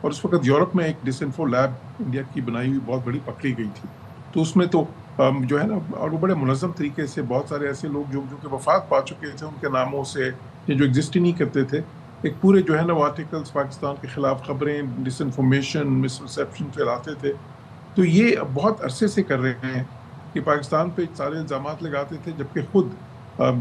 اور اس وقت یورپ میں ایک ڈس انفو لیب انڈیا کی بنائی ہوئی بہت بڑی پکڑی گئی تھی. تو اس میں تو جو ہے نا، اور وہ بڑے منظم طریقے سے بہت سارے ایسے لوگ جو کہ وفات پا چکے تھے، ان کے ناموں سے جو ایگزسٹ ہی نہیں کرتے تھے، ایک پورے جو ہے نا وہ آرٹیکلس پاکستان کے خلاف خبریں، ڈس انفارمیشن، مس پرسیپشن پھیلاتے تھے. تو یہ بہت عرصے سے کر رہے ہیں کہ پاکستان پہ سارے الزامات لگاتے تھے، جبکہ خود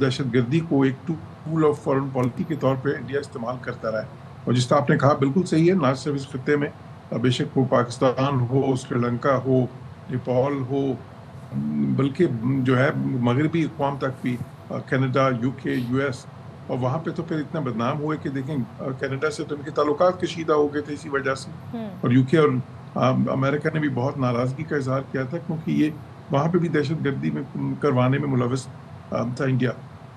دہشت گردی کو ایک ٹول آف فارن پالیسی کے طور پہ انڈیا استعمال کرتا رہا ہے. اور جس طرح آپ نے کہا بالکل صحیح ہے، نہ صرف اس خطے میں، بے شک وہ پاکستان ہو، سری لنکا ہو، نیپال ہو، بلکہ جو ہے مغربی اقوام تک بھی، کینیڈا، یو کے، یو ایس، اور وہاں پہ تو پھر اتنا بدنام ہوئے کہ دیکھیں کینیڈا سے تو ان کے تعلقات کشیدہ ہو گئے تھے اسی وجہ سے. اور یو کے اور امریکہ نے بھی بہت ناراضگی کا اظہار کیا تھا، کیونکہ یہ وہاں پہ بھی دہشت گردی میں کروانے میں ملوث تھا انڈیا.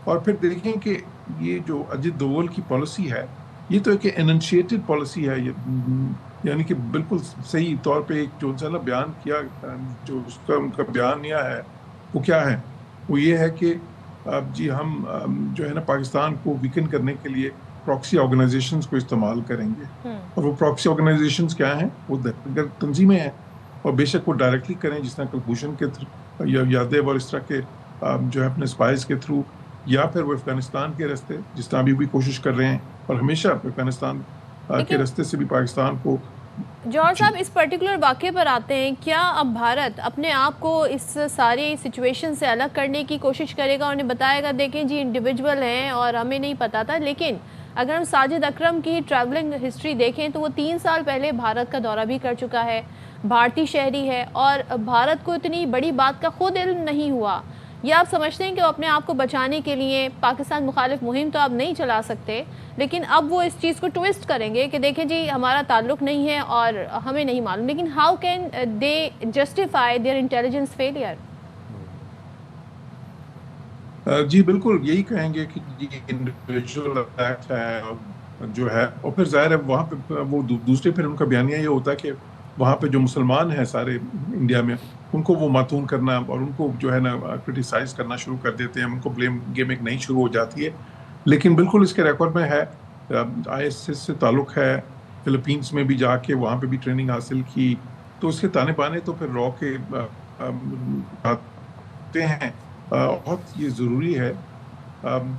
اور پھر دیکھیں کہ یہ جو اجت دوول کی پالیسی ہے، یہ تو ایک اننشیٹڈ پالیسی ہے، یعنی کہ بالکل صحیح طور پہ ایک جو نا بیان کیا، جو اس کا ان کا بیانیہ ہے وہ کیا ہے، وہ یہ ہے کہ جی ہم جو ہے نا پاکستان کو ویکن کرنے کے لیے پراکسی آرگنائزیشنز کو استعمال کریں گے. اور وہ پراکسی آرگنائزیشنز کیا ہیں؟ وہ دہشت گرد تنظیمیں ہیں، اور بے شک وہ ڈائریکٹلی کریں، جس طرح کلبھوشن کے تھرو یا یادیو اور اس طرح کے جو ہے اپنے اسپائز کے تھرو، یا پھر وہ افغانستان کے راستے، جس طرح ابھی بھی کوشش کر رہے ہیں، اور ہمیشہ افغانستان کے راستے سے بھی پاکستان کو. جوہر صاحب، اس پرٹیکولر واقعے پر آتے ہیں، کیا اب بھارت اپنے آپ کو اس ساری سچویشن سے الگ کرنے کی کوشش کرے گا، انہیں بتائے گا دیکھیں جی انڈیویجول ہیں اور ہمیں نہیں پتا تھا؟ لیکن اگر ہم ساجد اکرم کی ٹریولنگ ہسٹری دیکھیں تو وہ 3 سال پہلے بھارت کا دورہ بھی کر چکا ہے، بھارتی شہری ہے، اور بھارت کو اتنی بڑی بات کا خود علم نہیں ہوا. یا آپ سمجھتے ہیں کہ وہ اپنے آپ کو بچانے کے لیے پاکستان مخالف مہم تو آپ نہیں چلا سکتے، لیکن اب وہ اس چیز کو ٹویسٹ کریں گے کہ دیکھیں جی ہمارا تعلق نہیں ہے اور ہمیں نہیں معلوم. لیکن how can they justify their intelligence failure? جی بالکل یہی کہیں گے کہ یہ انڈیویجول ایکٹ ہے جو ہے، اور پھر ظاہر ہے وہاں پہ وہ دوسرے پھر ان کا بیانیہ یہ ہوتا ہے کہ وہاں پہ جو مسلمان ہیں سارے انڈیا میں، ان کو وہ ماتون کرنا اور ان کو جو ہے نا کرٹیسائز کرنا شروع کر دیتے ہیں، ان کو بلیم گیم ایک نئی شروع ہو جاتی ہے. لیکن بالکل اس کے ریکارڈ میں ہے، آئی ایس ایس سے تعلق ہے، فلپینس میں بھی جا کے وہاں پہ بھی ٹریننگ حاصل کی، تو اس کے تانے بانے تو پھر رو کے آتے ہیں. بہت یہ ضروری ہے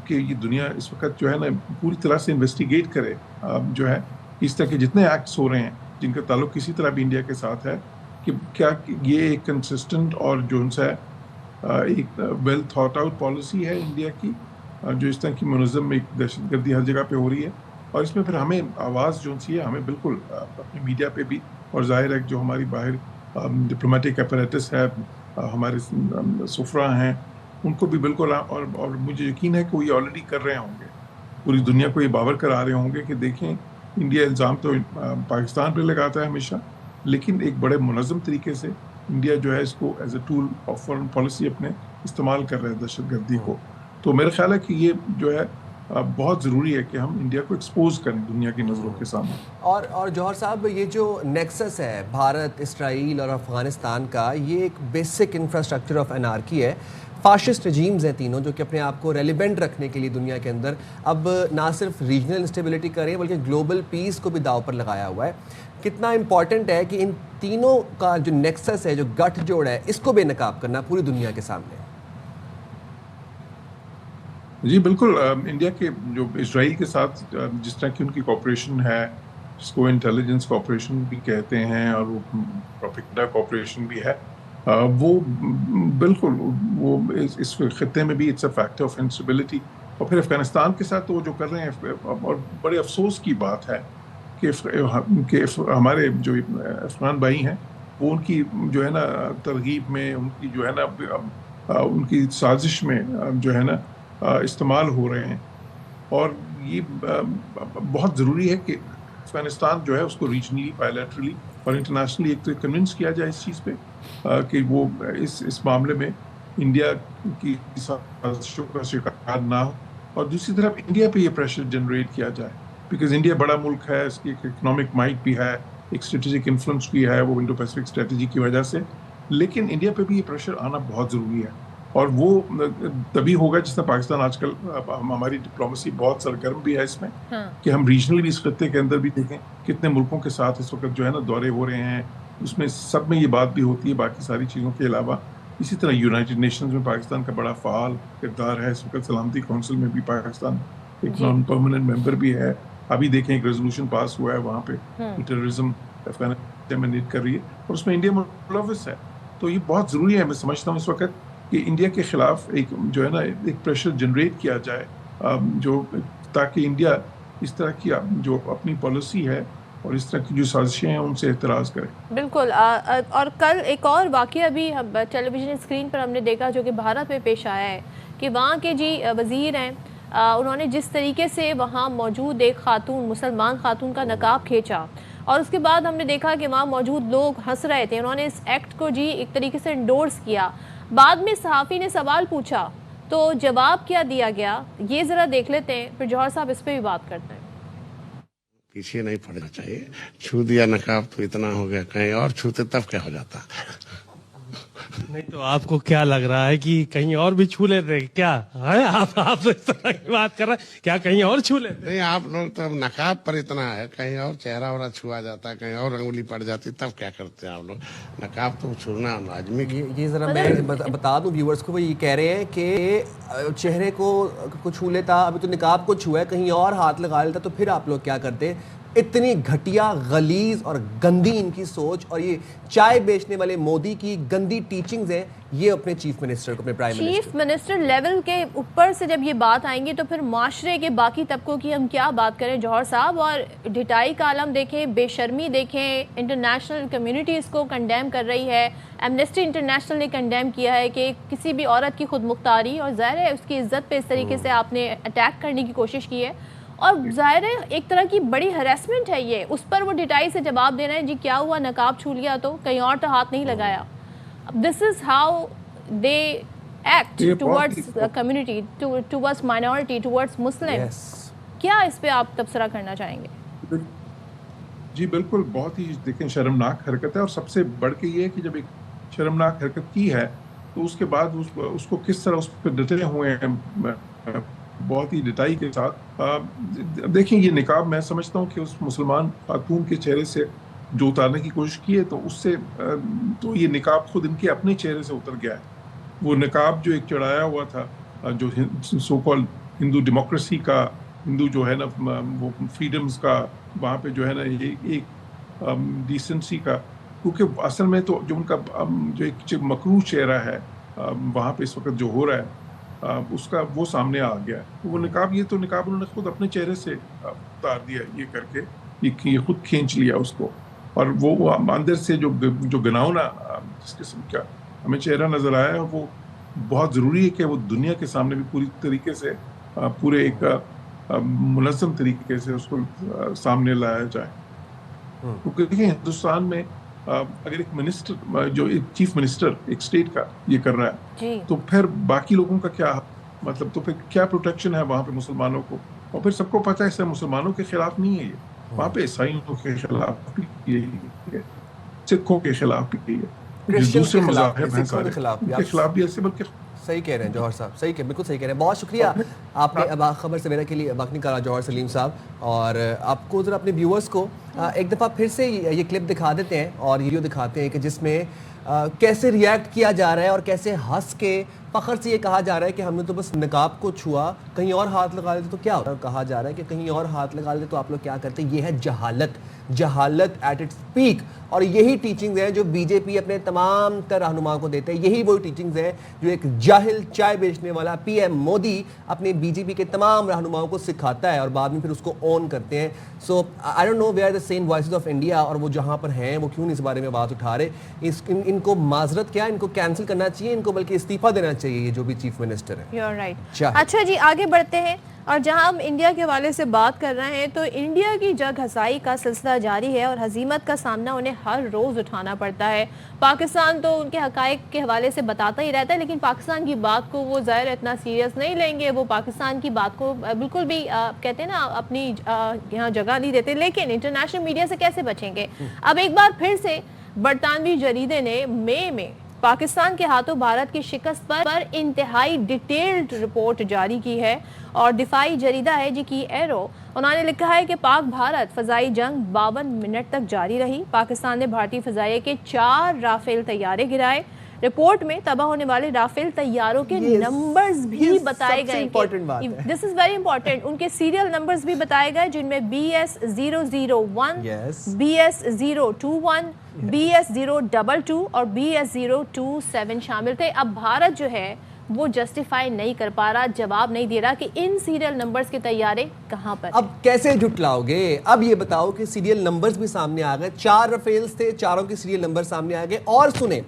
کہ یہ دنیا اس وقت جو ہے نا پوری طرح سے انویسٹیگیٹ کرے جو ہے اس طرح کے جتنے ایکٹس ہو رہے ہیں جن کا تعلق کسی طرح بھی انڈیا کے ساتھ ہے، کہ کیا یہ ایک کنسسٹنٹ اور جو ان سے ایک ویل تھاٹ آؤٹ پالیسی ہے انڈیا کی، جو اس طرح کی منظم ایک دہشت گردی ہر جگہ پہ ہو رہی ہے. اور اس میں پھر ہمیں آواز جو سی ہے، ہمیں بالکل اپنی میڈیا پہ بھی، اور ظاہر ہے جو ہماری باہر ڈپلومیٹک اپریٹس ہے، ہمارے سفراء ہیں، ان کو بھی بالکل، اور مجھے یقین ہے کہ وہ یہ آلریڈی کر رہے ہوں گے، پوری دنیا کو یہ باور کرا رہے ہوں گے کہ دیکھیں انڈیا الزام تو پاکستان پہ لگاتا ہے ہمیشہ، لیکن ایک بڑے منظم طریقے سے انڈیا جو ہے اس کو as a tool of foreign policy اپنے استعمال کر رہے ہیں دہشت گردی کو. تو میرا خیال ہے کہ یہ جو ہے بہت ضروری ہے کہ ہم انڈیا کو ایکسپوز کریں دنیا کی نظروں کے سامنے. اور جوہر صاحب، یہ جو نیکسس ہے بھارت، اسرائیل اور افغانستان کا، یہ ایک بیسک انفراسٹرکچر آف انارکی ہے. فاشسٹ رجیمز ہیں تینوں، جو کہ اپنے آپ کو ریلیونٹ رکھنے کے لیے دنیا کے اندر اب نہ صرف ریجنل انسٹیبلٹی کر رہے ہیں بلکہ گلوبل پیس کو بھی داؤ پر لگایا ہوا ہے. کتنا امپورٹنٹ ہے کہ ان تینوں کا جو نیکسس ہے، جو گٹھ جوڑ ہے، اس کو بے نقاب کرنا پوری دنیا کے سامنے؟ جی بالکل، انڈیا کے جو اسرائیل کے ساتھ جس طرح کی ان کی کوپریشن ہے، جس کو انٹیلیجنس کوپریشن بھی کہتے ہیں اور وہ پروپیگنڈا کوپریشن بھی ہے، وہ بالکل وہ اس خطے میں بھی it's a factor of instability. اور پھر افغانستان کے ساتھ وہ جو کر رہے ہیں، اور بڑے افسوس کی بات ہے کہ ہمارے جو افغان بھائی ہیں، وہ ان کی جو ہے نا ترغیب میں، ان کی جو ہے نا ان کی سازش میں جو ہے نا استعمال ہو رہے ہیں. اور یہ بہت ضروری ہے کہ افغانستان جو ہے اس کو ریجنلی، بائیلیٹرلی اور انٹرنیشنلی ایک تو کنونس کیا جائے اس چیز پہ کہ وہ اس معاملے میں انڈیا کی سازشوں کا شکار نہ ہو. اور دوسری طرف انڈیا پہ یہ پریشر جنریٹ کیا جائے، بیکاز انڈیا بڑا ملک ہے، اس کی ایک اکنامک مائٹ بھی ہے، ایک اسٹریٹجک انفلوئنس بھی ہے وہ انڈو پیسفک اسٹریٹجی کی وجہ سے. لیکن انڈیا پہ بھی یہ پریشر آنا بہت ضروری ہے، اور وہ تبھی ہوگا جس میں پاکستان آج کل ہماری ڈپلومیسی بہت سرگرم بھی ہے اس میں کہ ہم ریجنل بھی اس خطے کے اندر بھی دیکھیں کتنے ملکوں کے ساتھ اس وقت جو ہے نا دورے ہو رہے ہیں. اس میں سب میں یہ بات بھی ہوتی ہے باقی ساری چیزوں کے علاوہ. اسی طرح یونائٹڈ نیشنز میں پاکستان کا بڑا فعال کردار ہے. اس وقت سلامتی کونسل میں بھی پاکستان ایک نان پرماننٹ ممبر بھی ہے. ابھی دیکھیں ایک ریزولوشن پاس ہوا ہے وہاں پہ ٹیررزم افغانستان کر رہی ہے اور اس میں انڈیا ملوث ہے. تو یہ بہت ضروری ہے میں سمجھتا ہوں اس وقت کہ انڈیا کے خلاف ایک جو ہے نا ایک پریشر جنریٹ کیا جائے جو تاکہ انڈیا اس طرح کی جو اپنی پالیسی ہے اور اس طرح کی جو سازشیں ہیں ان سے اعتراض کرے. بالکل. اور کل ایک اور واقعہ بھی ٹیلی ویژن اسکرین پر ہم نے دیکھا جو کہ بھارت میں پیش آیا ہے کہ وہاں کے وزیر ہیں انہوں نے جس طریقے سے وہاں موجود ایک خاتون مسلمان خاتون کا نقاب کھینچا اور اس کے بعد ہم نے دیکھا کہ وہاں موجود لوگ ہنس رہے تھے. انہوں نے اس ایکٹ کو ایک طریقے سے انڈورس کیا. بعد میں صحافی نے سوال پوچھا تو جواب کیا دیا گیا یہ ذرا دیکھ لیتے ہیں پھر جوہر صاحب اس پہ بھی بات کرتے ہیں. پیچھے نہیں پڑنا چاہیے. چھو دیا نقاب تو اتنا ہو گیا, کہیں اور چھوتے تب کیا ہو جاتا. نہیں تو آپ کو کیا لگ رہا ہے کہ کہیں اور بھی چھو لیتے کیا؟ آپ اس طرح کی بات کر رہے ہیں کیا کہیں اور چھو لیتے؟ نہیں آپ لوگ تو نقاب پر اتنا ہے, کہیں اور چہرہ وہرہ چھوا جاتا ہے, کہیں اور انگلی پڑ جاتی تب کیا کرتے ہیں آپ لوگ. نقاب تو چھوڑنا لازمی. یہ ذرا میں بتا دوں ویورز کو, وہ یہ کہہ رہے ہیں کہ چہرے کو چھو لیتا, ابھی تو نقاب کو چھوا ہے, کہیں اور ہاتھ لگا لیتا تو پھر آپ لوگ کیا کرتے. اتنی گھٹیا غلیظ اور گندی ان کی سوچ, اور یہ چائے بیچنے والے مودی کی گندی ٹیچنگز ہیں. یہ اپنے چیف منسٹر کو, اپنے پرائم منسٹر لیول کے اوپر سے جب یہ بات آئیں گی تو پھر معاشرے کے باقی طبقوں کی ہم کیا بات کریں جوہر صاحب. اور ڈھٹائی کا عالم دیکھیں, بے شرمی دیکھیں, انٹرنیشنل کمیونٹی اس کو کنڈیم کر رہی ہے. ایمنسٹی انٹرنیشنل نے کنڈیم کیا ہے کہ کسی بھی عورت کی خود مختاری اور ظاہر ہے اس کی عزت پہ اس طریقے سے آپ نے اٹیک کرنے کی کوشش کی ہے اور ظاہر ہے ایک طرح کی بڑی ہریسمنٹ ہے یہ. اس پر وہ ڈٹائی سے جواب دینا ہے کیا ہوا نقاب چھو لیا تو کہیں اور تو ہاتھ نہیں لگایا. This is how they act towards community, towards minority, towards Muslim. کیا اس پہ آپ تبصرہ کرنا چاہیں گے؟ جی بالکل, بہت ہی دیکھیں شرمناک حرکت ہے. اور سب سے بڑھ کے یہ ہے کہ جب ایک شرمناک حرکت کی ہے تو اس کے بعد اس کو کس طرح اس پہ ڈٹے ہوئے ہیں بہت ہی ڈٹائی کے ساتھ. دیکھیں یہ نقاب میں سمجھتا ہوں کہ اس مسلمان خاتون کے چہرے سے جو اتارنے کی کوشش کی ہے تو اس سے تو یہ نقاب خود ان کے اپنے چہرے سے اتر گیا ہے. وہ نقاب جو ایک چڑھایا ہوا تھا جو سو کال ہندو ڈیموکریسی کا, ہندو جو ہے نا وہ فریڈمز کا, وہاں پہ جو ہے نا ایک ڈیسنسی کا, کیونکہ اصل میں تو جو ان کا جو ایک مکروہ چہرہ ہے وہاں پہ اس وقت جو ہو رہا ہے اس کا وہ سامنے آ گیا ہے. وہ نقاب یہ تو نقاب انہوں نے خود اپنے چہرے سے اتار دیا یہ کر کے, یہ خود کھینچ لیا اس کو. اور وہ اندر سے جو گناؤنا جس قسم کا ہمیں چہرہ نظر آیا ہے وہ بہت ضروری ہے کہ وہ دنیا کے سامنے بھی پوری طریقے سے پورے ایک منظم طریقے سے اس کو سامنے لایا جائے. کیونکہ دیکھیں ہندوستان میں اگر ایک منسٹر جو ایک چیف منسٹر ایک اسٹیٹ کا یہ کر رہا ہے تو پھر باقی لوگوں کا کیا مطلب, تو پھر کیا پروٹیکشن ہے وہاں پہ مسلمانوں کو. اور پھر سب کو پتہ ہے اس سے مسلمانوں کے خلاف نہیں ہے یہ, وہاں پہ عیسائیوں کے خلاف بھی یہی ہے, سکھوں کے خلاف بھی یہی ہے, دوسرے مذاہب ہیں سارے کے خلاف بھی ایسے. بلکہ صحیح کہہ رہے ہیں جوہر صاحب, صحیح بالکل صحیح کہہ رہے ہیں. بہت شکریہ آپ نے خبر سویرا کے لیے وقت نکالا جوہر سلیم صاحب. اور آپ کو ذرا اپنے ویورز کو ایک دفعہ پھر سے یہ کلپ دکھا دیتے ہیں اور ویڈیو دکھاتے ہیں کہ جس میں کیسے ریئیکٹ کیا جا رہا ہے اور کیسے ہنس کے فخر سے یہ کہا جا رہا ہے کہ ہم نے تو بس نقاب کو چھوا, کہیں اور ہاتھ لگا لیتے تو کیا ہوتا. کہا جا رہا ہے کہ کہیں اور ہاتھ لگا لیتے تو آپ لوگ کیا کرتے. یہ ہے جہالت ایٹ اٹس پیک. اور یہی ٹیچنگز ہیں جو بی جے پی اپنے تمام تر رہنماؤں کو دیتے ہیں. یہی وہی ٹیچنگز ہیں جو ایک جاہل چائے بیچنے والا پی ایم مودی اپنے بی جے پی کے تمام رہنماؤں کو سکھاتا ہے اور بعد میں پھر اس کو اون کرتے ہیں. So I don't know where are the sane voices of India, اور وہ جہاں پر ہیں وہ کیوں نہیں اس بارے میں بات اٹھا رہے. ان کو معذرت کیا, ان کو کینسل کرنا چاہیے, ان کو بلکہ استعفیٰ دینا چاہیے یہ جو بھی چیف منسٹر ہے. You are right. اچھا جی آگے بڑھتے ہیں. اور جہاں ہم انڈیا کے حوالے سے بات کر رہے ہیں تو انڈیا کی جگ ہزائی کا سلسلہ جاری ہے اور ہزیمت کا سامنا انہیں ہر روز اٹھانا پڑتا ہے. پاکستان تو ان کے حقائق کے حوالے سے بتاتا ہی رہتا ہے لیکن پاکستان کی بات کو وہ ظاہر اتنا سیریس نہیں لیں گے. وہ پاکستان کی بات کو بالکل بھی کہتے ہیں نا اپنی یہاں جگہ نہیں دیتے. لیکن انٹرنیشنل میڈیا سے کیسے بچیں گے؟ اب ایک بار پھر سے برطانوی جریدے نے مئی میں پاکستان کے ہاتھوں بھارت کی شکست پر انتہائی ڈیٹیلڈ رپورٹ جاری کی ہے اور دفاعی جریدہ ہے جی کی ایرو، انہوں نے لکھا ہے کہ پاک بھارت فضائی جنگ 52 منٹ تک جاری رہی۔ پاکستان نے بھارتی فضائیہ کے 4 رافیل طیارے گرائے۔ رپورٹ میں تباہ ہونے والے رافیل طیاروں کے نمبرز بھی بتائے گئے، دس از ویری امپورٹنٹ، ان کے سیریل نمبرز بھی بتائے گئے جن میں BS001 BS021 BS022 اور BS027 شامل تھے۔ اب بھارت جو ہے وہ جسٹیفائی نہیں کر پا رہا، جواب نہیں دے رہا کہ ان سیریل نمبرز کے طیارے کہاں پر۔ اب کیسے جھٹلاؤ گے؟ اب یہ بتاؤ کہ سیریل نمبرز بھی سامنے آ گئے، 4 رافیلز تھے، 4 کے سیریل نمبر سامنے آ گئے۔ اور سنیں،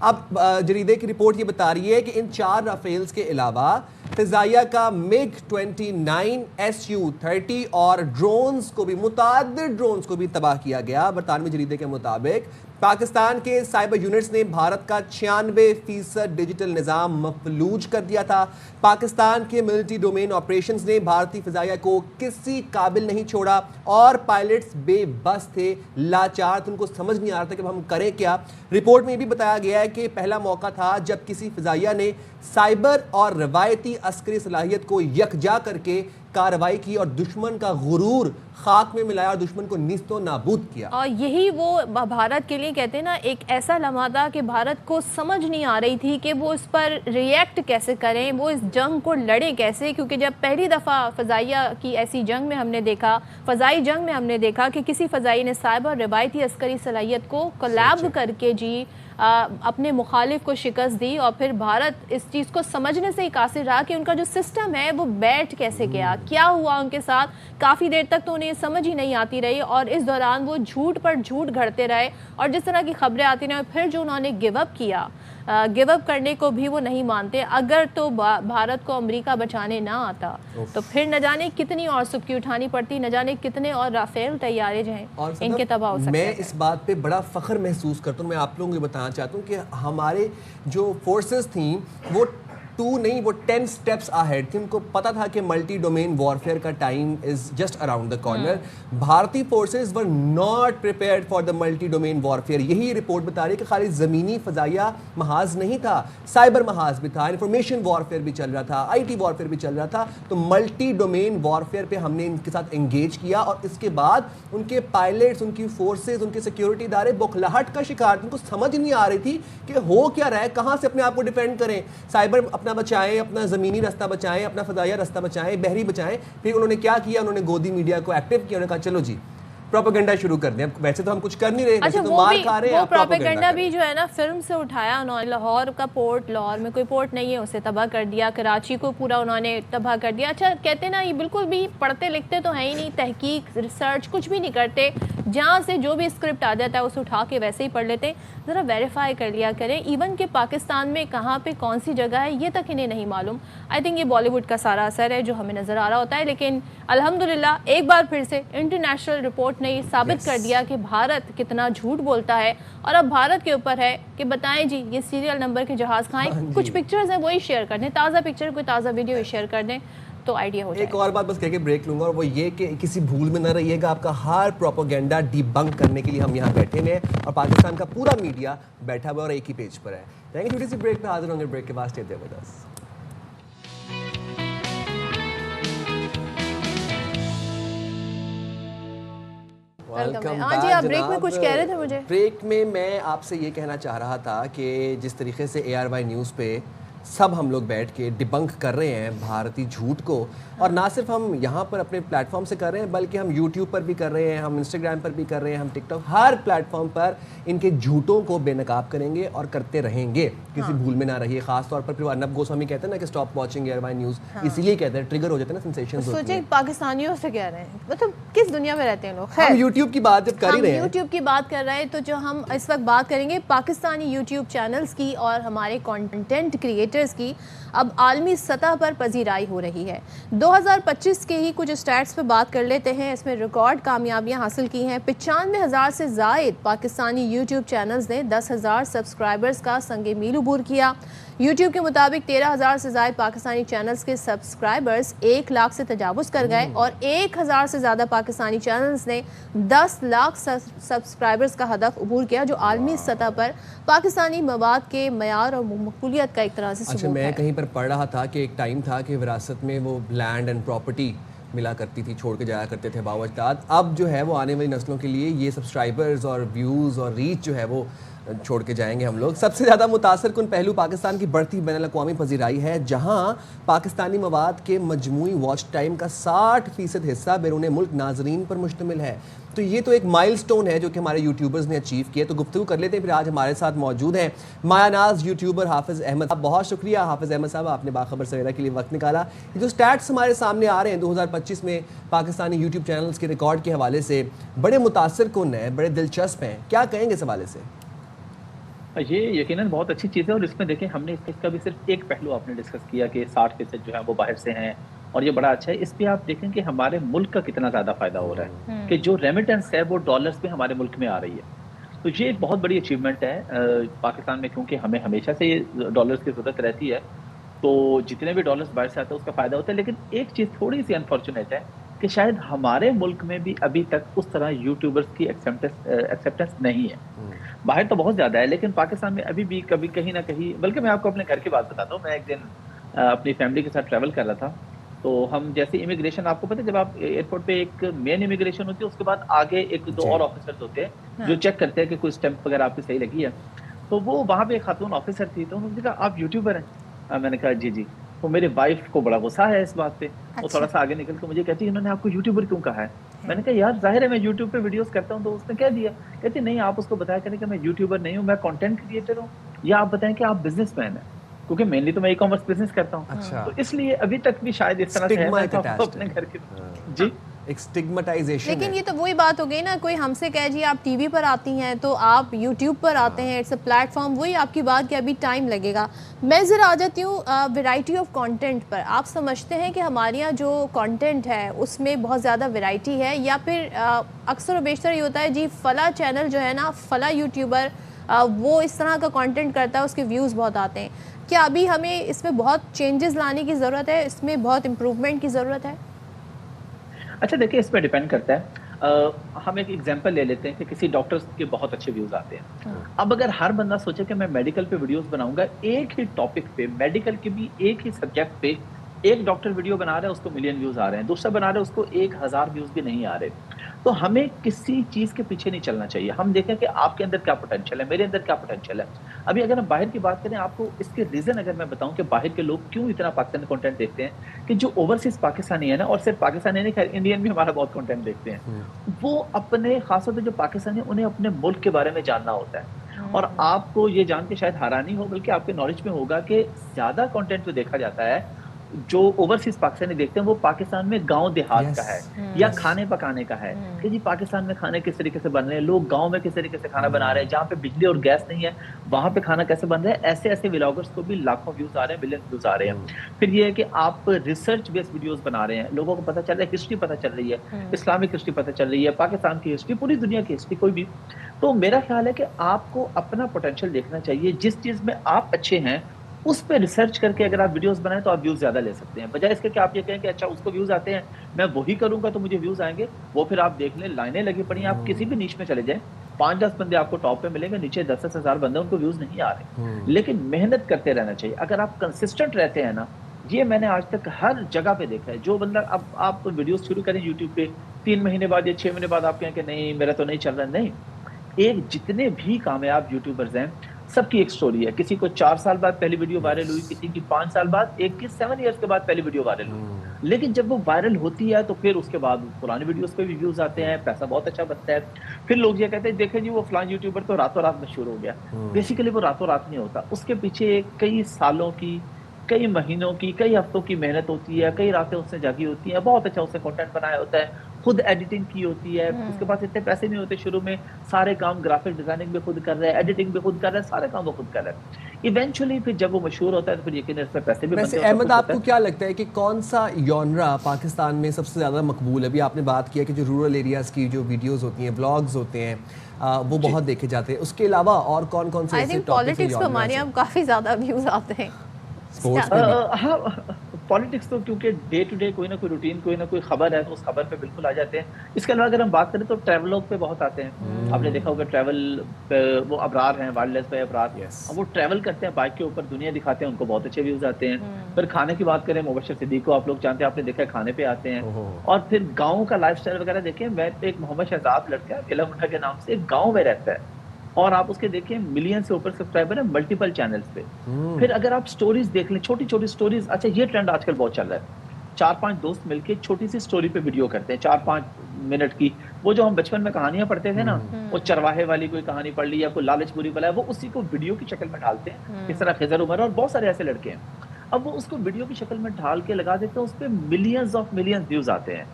اب جریدے کی رپورٹ یہ بتا رہی ہے کہ ان 4 رافیلز کے علاوہ فضائیہ کا MiG-29 Su-30 اور ڈرونز کو بھی، متعدد ڈرونز کو بھی تباہ کیا گیا۔ برطانوی جریدے کے مطابق پاکستان کے سائبر یونٹس نے بھارت کا 96% ڈیجیٹل نظام مفلوج کر دیا تھا۔ پاکستان کے ملٹی ڈومین آپریشنز نے بھارتی فضائیہ کو کسی قابل نہیں چھوڑا اور پائلٹس بے بس تھے، لاچار تھے، ان کو سمجھ نہیں آ رہا تھا کہ ہم کریں کیا۔ رپورٹ میں یہ بھی بتایا گیا ہے کہ پہلا موقع تھا جب کسی فضائیہ نے سائبر اور روایتی عسکری صلاحیت کو یکجا کر کے کارروائی کی اور دشمن کا غرور خاک میں ملایا اور دشمن کو نیست و نابود کیا۔ اور یہی وہ بھارت کے لیے کہتے ہیں نا، ایک ایسا لمحہ تھا کہ بھارت کو سمجھ نہیں آ رہی تھی کہ وہ اس پر ریئیکٹ کیسے کریں، وہ اس جنگ کو لڑیں کیسے، کیونکہ جب پہلی دفعہ فضائیہ کی ایسی جنگ میں ہم نے دیکھا، فضائی جنگ میں ہم نے دیکھا کہ کسی فضائی نے سائبر روایتی عسکری صلاحیت کو کولیب کر کے جی اپنے مخالف کو شکست دی، اور پھر بھارت اس چیز کو سمجھنے سے ہی قاصر رہا کہ ان کا جو سسٹم ہے وہ بیٹھ کیسے گیا، کیا ہوا ان کے ساتھ۔ کافی دیر تک تو انہیں یہ سمجھ ہی نہیں آتی رہی اور اس دوران وہ جھوٹ پر جھوٹ گھڑتے رہے اور جس طرح کی خبریں آتی رہیں، پھر جو انہوں نے گیو اپ کیا، گیو اپ کرنے کو بھی وہ نہیں مانتے۔ اگر تو بھارت کو امریکہ بچانے نہ آتا تو پھر نہ جانے کتنی اور سبکی اٹھانی پڑتی، نہ جانے کتنے اور رافیل طیارے جو ہیں ان کے تباہ ہو سکتے ہیں۔ میں اس بات پہ بڑا فخر محسوس کرتا ہوں، میں آپ لوگوں کو بتانا چاہتا ہوں کہ ہمارے جو فورسز تھیں وہ 2 نہیں، وہ 10 steps ahead تھی۔ ان کو پتا تھا کہ ملٹی ڈومین وارفیئر کا time is just around the corner. بھارتی forces were not prepared for the multi domain warfare. یہی رپورٹ بتا رہی ہے کہ خالی زمینی فضائیہ محاذ نہیں تھا، سائبر محاذ بھی تھا، انفارمیشن وارفیئر بھی چل رہا تھا، IT وارفیئر بھی چل رہا تھا۔ تو ملٹی ڈومین وارفیئر پہ ہم نے ان کے ساتھ انگیج کیا اور اس کے بعد ان کے پائلٹس، ان کی فورسز، ان کے سیکیورٹی ادارے بوکھلاہٹ کا شکار تھے۔ ان کو سمجھ نہیں آ رہی تھی کہ ہو کیا رہا ہے، کہاں سے اپنے آپ کو ڈیفینڈ کریں، سائبر اپنا بچائیں، اپنا زمینی رستہ بچائیں، اپنا فضائیہ رستہ بچائیں، بحری بچائیں۔ پھر انہوں نے کیا کیا، انہوں نے گودی میڈیا کو ایکٹیو کیا، انہوں نے کہا چلو جی پروپیگنڈا شروع کر دیں۔ ویسے تو ہم کچھ کر نہیں رہے، ویسے تو مار کھا رہے ہیں، وہ پروپیگنڈا بھی جو ہے نا فلم سے اٹھایا انہوں نے۔ لاہور کا پورٹ، لاہور میں کوئی پورٹ نہیں ہے، اسے تباہ کر دیا، کراچی کو پورا انہوں نے تباہ کر دیا۔ اچھا کہتے نا یہ بالکل بھی پڑھتے لکھتے تو ہیں ہی نہیں، تحقیق ریسرچ کچھ بھی نہیں کرتے، جہاں سے جو بھی اسکرپٹ آ جاتا ہے اسے اٹھا کے ویسے ہی پڑھ لیتے ہیں۔ ذرا ویریفائی کر لیا کریں، ایون کہ پاکستان میں کہاں پہ کون سی جگہ ہے یہ تک انہیں نہیں معلوم۔ آئی تھنک یہ بالی ووڈ کا سارا اثر ہے جو ہمیں نظر آ رہا ہوتا ہے، لیکن الحمدللہ ایک بار پھر سے انٹرنیشنل رپورٹ نے یہ ثابت کر دیا کہ بھارت کتنا جھوٹ بولتا ہے، اور اب بھارت کے اوپر ہے کہ بتائیں جی یہ سیریل نمبر کے جہاز کھائیں، کچھ پکچرز ہیں وہی شیئر کر دیں، تازہ پکچر کوئی تازہ ویڈیو شیئر کر دیں تو آئیڈیا ہو جائے۔ ایک اور بات بس کہہ کے بریک لوں گا، اور وہ یہ کہ کسی بھول میں نہ رہیے گا، آپ کا ہر پروپیگنڈا ڈی بنک کرنے کے لیے ہم یہاں بیٹھے ہوئے ہیں اور پاکستان کا پورا میڈیا بیٹھا ہوا اور ایک ہی پیج پر ہے۔ جائیں گے چھوٹی سی بریک پہ، حاضر ہوں گے بریک کے بعد، اسٹے دیئر ود اس۔ ہاں جی، آپ بریک میں کچھ کہہ رہے تھے مجھے۔ بریک میں میں آپ سے یہ کہنا چاہ رہا تھا کہ جس طریقے سے ARY نیوز پہ سب ہم لوگ بیٹھ کے ڈیبنک کر رہے ہیں بھارتی جھوٹ کو، اور نہ صرف ہم یہاں پر اپنے پلیٹ فارم سے کر رہے ہیں بلکہ ہم یوٹیوب پر بھی کر رہے ہیں، ہم انسٹاگرام پر بھی کر رہے ہیں، ہم ٹک ٹاک، ہر پلیٹ فارم پر ان کے جھوٹوں کو بے نقاب کریں گے اور کرتے رہیں گے، کسی بھول میں نہ رہیے۔ خاص طور پر پھر ارنب گوسوامی کہتے ہیں نا کہ اسٹاپ واچنگ ARY نیوز، اسی لیے کہتے ہیں، ٹریگر ہو جاتے ہیں نا، سینسیشنز ہوتی ہیں۔ سوچیں پاکستانیوں سے کہہ رہے ہیں، مطلب کس دنیا میں رہتے ہیں لوگ۔ ہم یوٹیوب کی بات جب کر ہی رہے ہیں، یوٹیوب کی بات کر رہے ہیں تو جو ہم اس وقت بات کریں گے پاکستانی یوٹیوب چینلز کی اور ہمارے کانٹینٹ کریٹرز کی، اب عالمی سطح پر پذیرائی ہو رہی ہے۔ 2025 کے ہی کچھ اسٹیٹس پہ بات کر لیتے ہیں، اس میں ریکارڈ کامیابیاں حاصل کی ہیں۔ 95,000 سے زائد پاکستانی یوٹیوب چینلز نے 10,000 سبسکرائبرز کا سنگ میل عبور کیا۔ یوٹیوب کے مطابق 13,000 سے زائد پاکستانی چینلز کے سبسکرائبرز 1 لاکھ سے تجاوز کر گئے اور 1,000 سے زیادہ پاکستانی چینلز نے 10 لاکھ سبسکرائبرز کا ہدف عبور کیا، جو عالمی سطح پر پاکستانی مواد کے معیار اور مقبولیت کا ایک طرح سے ثبوت ہے۔ میں کہیں پر پڑھ رہا تھا کہ ایک ٹائم تھا کہ وراثت میں وہ لینڈ اینڈ پراپرٹی ملا کرتی تھی، چھوڑ کے جایا کرتے تھے باو اجداد، اب جو ہے وہ آنے والی نسلوں کے لیے یہ سبسکرائبرز اور ویوز اور ریچ جو ہے وہ چھوڑ کے جائیں گے ہم لوگ۔ سب سے زیادہ متاثر کن پہلو پاکستان کی بڑھتی بین الاقوامی پذیرائی ہے، جہاں پاکستانی مواد کے مجموعی واچ ٹائم کا 60% حصہ بیرون ملک ناظرین پر مشتمل ہے۔ تو یہ تو ایک مائل سٹون ہے جو کہ ہمارے یوٹیوبرز نے اچیو کیا۔ تو گفتگو کر لیتے ہیں، پھر آج ہمارے ساتھ موجود ہیں مایا ناز یوٹیوبر حافظ احمد صاحب۔ بہت شکریہ حافظ احمد صاحب، آپ نے باخبر سویرا کے لیے وقت نکالا۔ یہ جو سٹیٹس ہمارے سامنے آ رہے ہیں 2025 میں پاکستانی یوٹیوب چینلز کے ریکارڈ کے حوالے سے بڑے متاثر کن ہیں، بڑے دلچسپ ہیں، کیا کہیں گے اس حوالے سے؟ یہ یقیناً بہت اچھی چیز ہے، اور اس میں دیکھیں ہم نے اس کا بھی صرف ایک پہلو آپ نے ڈسکس کیا کہ 60% جو ہے وہ باہر سے ہیں، اور یہ بڑا اچھا ہے۔ اس پہ آپ دیکھیں کہ ہمارے ملک کا کتنا زیادہ فائدہ ہو رہا ہے کہ جو ریمیٹنس ہے وہ ڈالرز میں ہمارے ملک میں آ رہی ہے۔ تو یہ ایک بہت بڑی اچیومنٹ ہے پاکستان میں، کیونکہ ہمیں ہمیشہ سے یہ ڈالرز کی ضرورت رہتی ہے، تو جتنے بھی ڈالرز باہر سے آتے ہیں اس کا فائدہ ہوتا ہے۔ لیکن ایک چیز تھوڑی سی انفارچونیٹ ہے کہ شاید ہمارے ملک میں بھی ابھی تک اس طرح یوٹیوبرز کی ایکسیپٹنس نہیں ہے۔ باہر تو بہت زیادہ ہے، لیکن پاکستان میں ابھی بھی کبھی کہیں نہ کہیں، بلکہ میں آپ کو اپنے گھر کی بات بتاتا ہوں۔ میں ایک دن اپنی فیملی کے ساتھ ٹریول کر رہا تھا، تو ہم جیسے امیگریشن، آپ کو پتہ ہے جب آپ ایئرپورٹ پہ ایک مین امیگریشن ہوتی ہے، اس کے بعد آگے ایک دو اور آفیسرز ہوتے ہیں جو چیک کرتے ہیں کہ کوئی اسٹیمپ وغیرہ آپ کی صحیح لگی ہے۔ تو وہ وہاں پہ ایک خاتون آفیسر تھی، تو انہوں نے کہا آپ یوٹیوبر ہیں؟ میں نے کہا جی جی۔ تو میرے وائف کو بڑا غصہ ہے اس بات پہ، وہ تھوڑا سا آگے نکل کے مجھے کہتی ہے انہوں نے آپ کو یوٹیوبر کیوں کہا ہے؟ میں نے کہا یار ظاہر ہے میں یوٹیوب پہ ویڈیوز کرتا ہوں، تو اس نے کہہ دیا، کہتی نہیں آپ اس کو بتایا کریں کہ میں یوٹیوبر نہیں ہوں، میں کنٹینٹ کریٹر ہوں، یا آپ بتائیں کہ آپ بزنس مین ہیں، کیونکہ مینلی تو میں ای کامرس بزنس کرتا ہوں۔ تو اس لیے ابھی تک بھی شاید اس طرح سے ہے، میں تو اپنے گھر کے جی ایک سٹگمٹائزیشن ہے۔ لیکن یہ تو وہی بات ہو گئی نا، کوئی ہم سے کہے جی آپ ٹی وی پر آتی ہیں تو آپ یوٹیوب پر آتے ہیں، اٹس اے پلیٹ فارم، وہی آپ کی بات کہ ابھی ٹائم لگے گا۔ میں ذرا آ جاتی ہوں ویرائٹی آف کانٹینٹ پر۔ آپ سمجھتے ہیں کہ ہمارے یہاں جو کانٹینٹ ہے اس میں بہت زیادہ ویرائٹی ہے، یا پھر اکثر و بیشتر یہ ہوتا ہے جی فلاں چینل جو ہے نا، فلاں یوٹیوبر وہ اس طرح کا کانٹینٹ کرتا ہے، اس کے ویوز بہت آتے ہیں؟ کیا ابھی ہمیں اس میں بہت چینجز لانے کی ضرورت ہے، اس میں بہت امپروومنٹ کی ضرورت ہے؟ اچھا دیکھیں، اس پہ ڈیپینڈ کرتا ہے۔ ہم ایک ایگزامپل لے لیتے ہیں کہ کسی ڈاکٹرز کے بہت اچھے ویوز آتے ہیں۔ اب اگر ہر بندہ سوچے کہ میں میڈیکل پہ ویڈیوز بناؤں گا، ایک ہی ٹاپک پہ، میڈیکل کے بھی ایک ہی سبجیکٹ پہ، ایک ڈاکٹر ویڈیو بنا رہا ہے، اس کو 1,000,000 ویوز آ رہے ہیں، دوسرا بنا رہا ہے اس کو 1,000 ویوز بھی نہیں آ رہے۔ تو ہمیں کسی چیز کے پیچھے نہیں چلنا چاہیے، ہم دیکھیں کہ آپ کے اندر کیا پوٹینشیل ہے، میرے اندر کیا پوٹینشیل ہے۔ ابھی اگر ہم باہر کی بات کریں، آپ کو اس کے ریزن اگر میں بتاؤں کہ باہر کے لوگ کیوں اتنا پاکستانی کنٹینٹ دیکھتے ہیں، کہ جو اوورسیز پاکستانی ہے نا، اور صرف پاکستانی نہیں، خیر انڈین بھی ہمارا بہت کنٹینٹ دیکھتے ہیں، وہ اپنے خاص طور پہ جو پاکستانی ہیں انہیں اپنے ملک کے بارے میں جاننا ہوتا ہے۔ اور آپ کو یہ جان کے شاید حیرانی ہو، بلکہ آپ کے نالج میں ہوگا کہ زیادہ کنٹینٹ جو دیکھا جاتا ہے جو اوورسیز پاکستانی دیکھتے ہیں وہ پاکستان میں گاؤں دیہات کا ہے، یا کھانے پکانے کا ہے، کہ جی پاکستان میں کھانے کس طریقے سے بن رہے ہیں، لوگ گاؤں میں کس طریقے سے کھانا بنا رہے ہیں، جہاں پہ بجلی اور گیس نہیں ہے وہاں پہ کھانا کیسے بن رہا ہے۔ ایسے ایسے ولاگرز کو بھی لاکھوں ویوز آ رہے ہیں، ملین ویوز آ رہے ہیں۔ پھر یہ ہے کہ آپ ریسرچ بیس ویڈیوز بنا رہے ہیں، لوگوں کو پتہ چل رہا ہے، ہسٹری پتہ چل رہی ہے، اسلامک ہسٹری پتہ چل رہی ہے، پاکستان کی ہسٹری، پوری دنیا کی ہسٹری، کوئی بھی۔ تو میرا خیال ہے کہ آپ کو اپنا پوٹینشیل دیکھنا چاہیے، جس چیز میں آپ اچھے ہیں اس پہ ریسرچ کر کے اگر آپ ویڈیوز بنائیں تو آپ ویوز زیادہ لے سکتے ہیں، بجائے اس کے کہ آپ یہ کہیں کہ اچھا اس کو ویوز آتے ہیں میں وہی کروں گا تو مجھے ویوز آئیں گے۔ وہ پھر آپ دیکھ لیں، لائنیں لگی پڑی ہیں، آپ کسی بھی نیش میں چلے جائیں، 5-10 بندے آپ کو ٹاپ پہ ملیں گے، نیچے 10-10 ہزار بندے ان کو ویوز نہیں آ رہے۔ لیکن محنت کرتے رہنا چاہیے، اگر آپ کنسسٹنٹ رہتے ہیں نا، یہ میں نے آج تک ہر جگہ پہ دیکھا ہے، جو بندہ اب آپ ویڈیوز شروع کریں یوٹیوب پہ، 3 مہینے بعد یا 6 مہینے بعد آپ کہیں کہ نہیں میرا تو نہیں چل رہا، نہیں، ایک جتنے بھی کامیاب یوٹیوبرز ہیں سب کی ایک سٹوری ہے، کسی کو 4 سال بعد پہلی ویڈیو وائرل ہوئی، کسی کی 5 سال بعد، ایک کی 7 ایئرس کے بعد پہلی ویڈیو وائرل ہوئی، لیکن جب وہ وائرل ہوتی ہے تو پھر اس کے بعد پرانی ویڈیوز پہ بھی ویوز آتے ہیں، پیسہ بہت اچھا بنتا ہے۔ پھر لوگ یہ کہتے ہیں دیکھیں جی وہ فلان یوٹیوبر تو راتوں رات مشہور ہو گیا، بیسیکلی وہ راتوں رات نہیں ہوتا، اس کے پیچھے کئی سالوں کی، کئی مہینوں کی، کئی ہفتوں کی محنت ہوتی ہے، کئی راتیں اس نے جاگی ہوتی ہیں، بہت اچھا اس نے کنٹینٹ بنایا ہوتا ہے، خود ایڈیٹنگ کی ہوتی ہے، اس کے پاس اتنے پیسے نہیں ہوتے شروع میں، سارے کام گرافک ڈیزائننگ بھی خود کر رہا ہے، ایڈیٹنگ بھی خود کر رہا ہے، سارے کام وہ خود کر رہا ہے۔ ایونچولی پھر جب وہ مشہور ہوتا ہے تو پھر یقیناً اس میں پیسے بھی ویسے بنتے ہیں. احمد آپ کو کیا لگتا ہے کہ کون سا یونرا پاکستان میں سب سے زیادہ مقبول ہے؟ ابھی آپ نے بات کیا کہ جو رورل ایریاز کی جو ویڈیوز ہوتی ہیں، ولاگز ہوتے ہیں، وہ بہت دیکھے جاتے ہیں. اس کے علاوہ اور کون کون سے ایسے پالیٹکس پہ ہمارے یہاں کافی زیادہ ویوز آتے ہیں. ہاں پالیٹکس تو کیونکہ ڈے ٹو ڈے کوئی نہ کوئی روٹین، کوئی نہ کوئی خبر ہے تو اس خبر پہ بالکل آ جاتے ہیں. اس کے علاوہ اگر ہم بات کریں تو ٹریولوگ پہ بہت آتے ہیں. آپ نے دیکھا ہوگا ٹریول پہ وہ ابرار ہیں، وائلڈ لائف پہ ابرار، وہ ٹریول کرتے ہیں بائک کے اوپر، دنیا دکھاتے ہیں، ان کو بہت اچھے ویوز آتے ہیں. پھر کھانے کی بات کریں، مبشر صدیق کو آپ لوگ جانتے ہیں، آپ نے دیکھا کھانے پہ آتے ہیں. اور پھر گاؤں کا لائف اسٹائل وغیرہ دیکھیں. میں ایک محمد شہزاد لڑکا ہے قلعہ منڈا کے نام سے، ایک گاؤں میں رہتا ہے اور آپ اس کے دیکھیں ملین سے اوپر سبسکرائبر ہیں ملٹیپل چینلز پہ. پھر اگر آپ سٹوریز دیکھ لیں، چھوٹی چھوٹی سٹوریز. اچھا یہ ٹرینڈ آج کل بہت چل رہا ہے، 4-5 دوست مل کے چھوٹی سی سٹوری پہ ویڈیو کرتے ہیں 4-5 منٹ کی. وہ جو ہم بچپن میں کہانیاں پڑھتے تھے نا، وہ چرواہے والی کوئی کہانی پڑھ لی یا کوئی لالچ بری بلا ہے، وہ اسی کو ویڈیو کی شکل میں ڈالتے ہیں. اس طرح خضر عمر اور بہت سارے ایسے لڑکے ہیں. اب وہ اس کو ویڈیو کی شکل میں ڈھال کے لگا دیتے ہیں، اس پہ ملینز آف ملینز ویوز آتے ہیں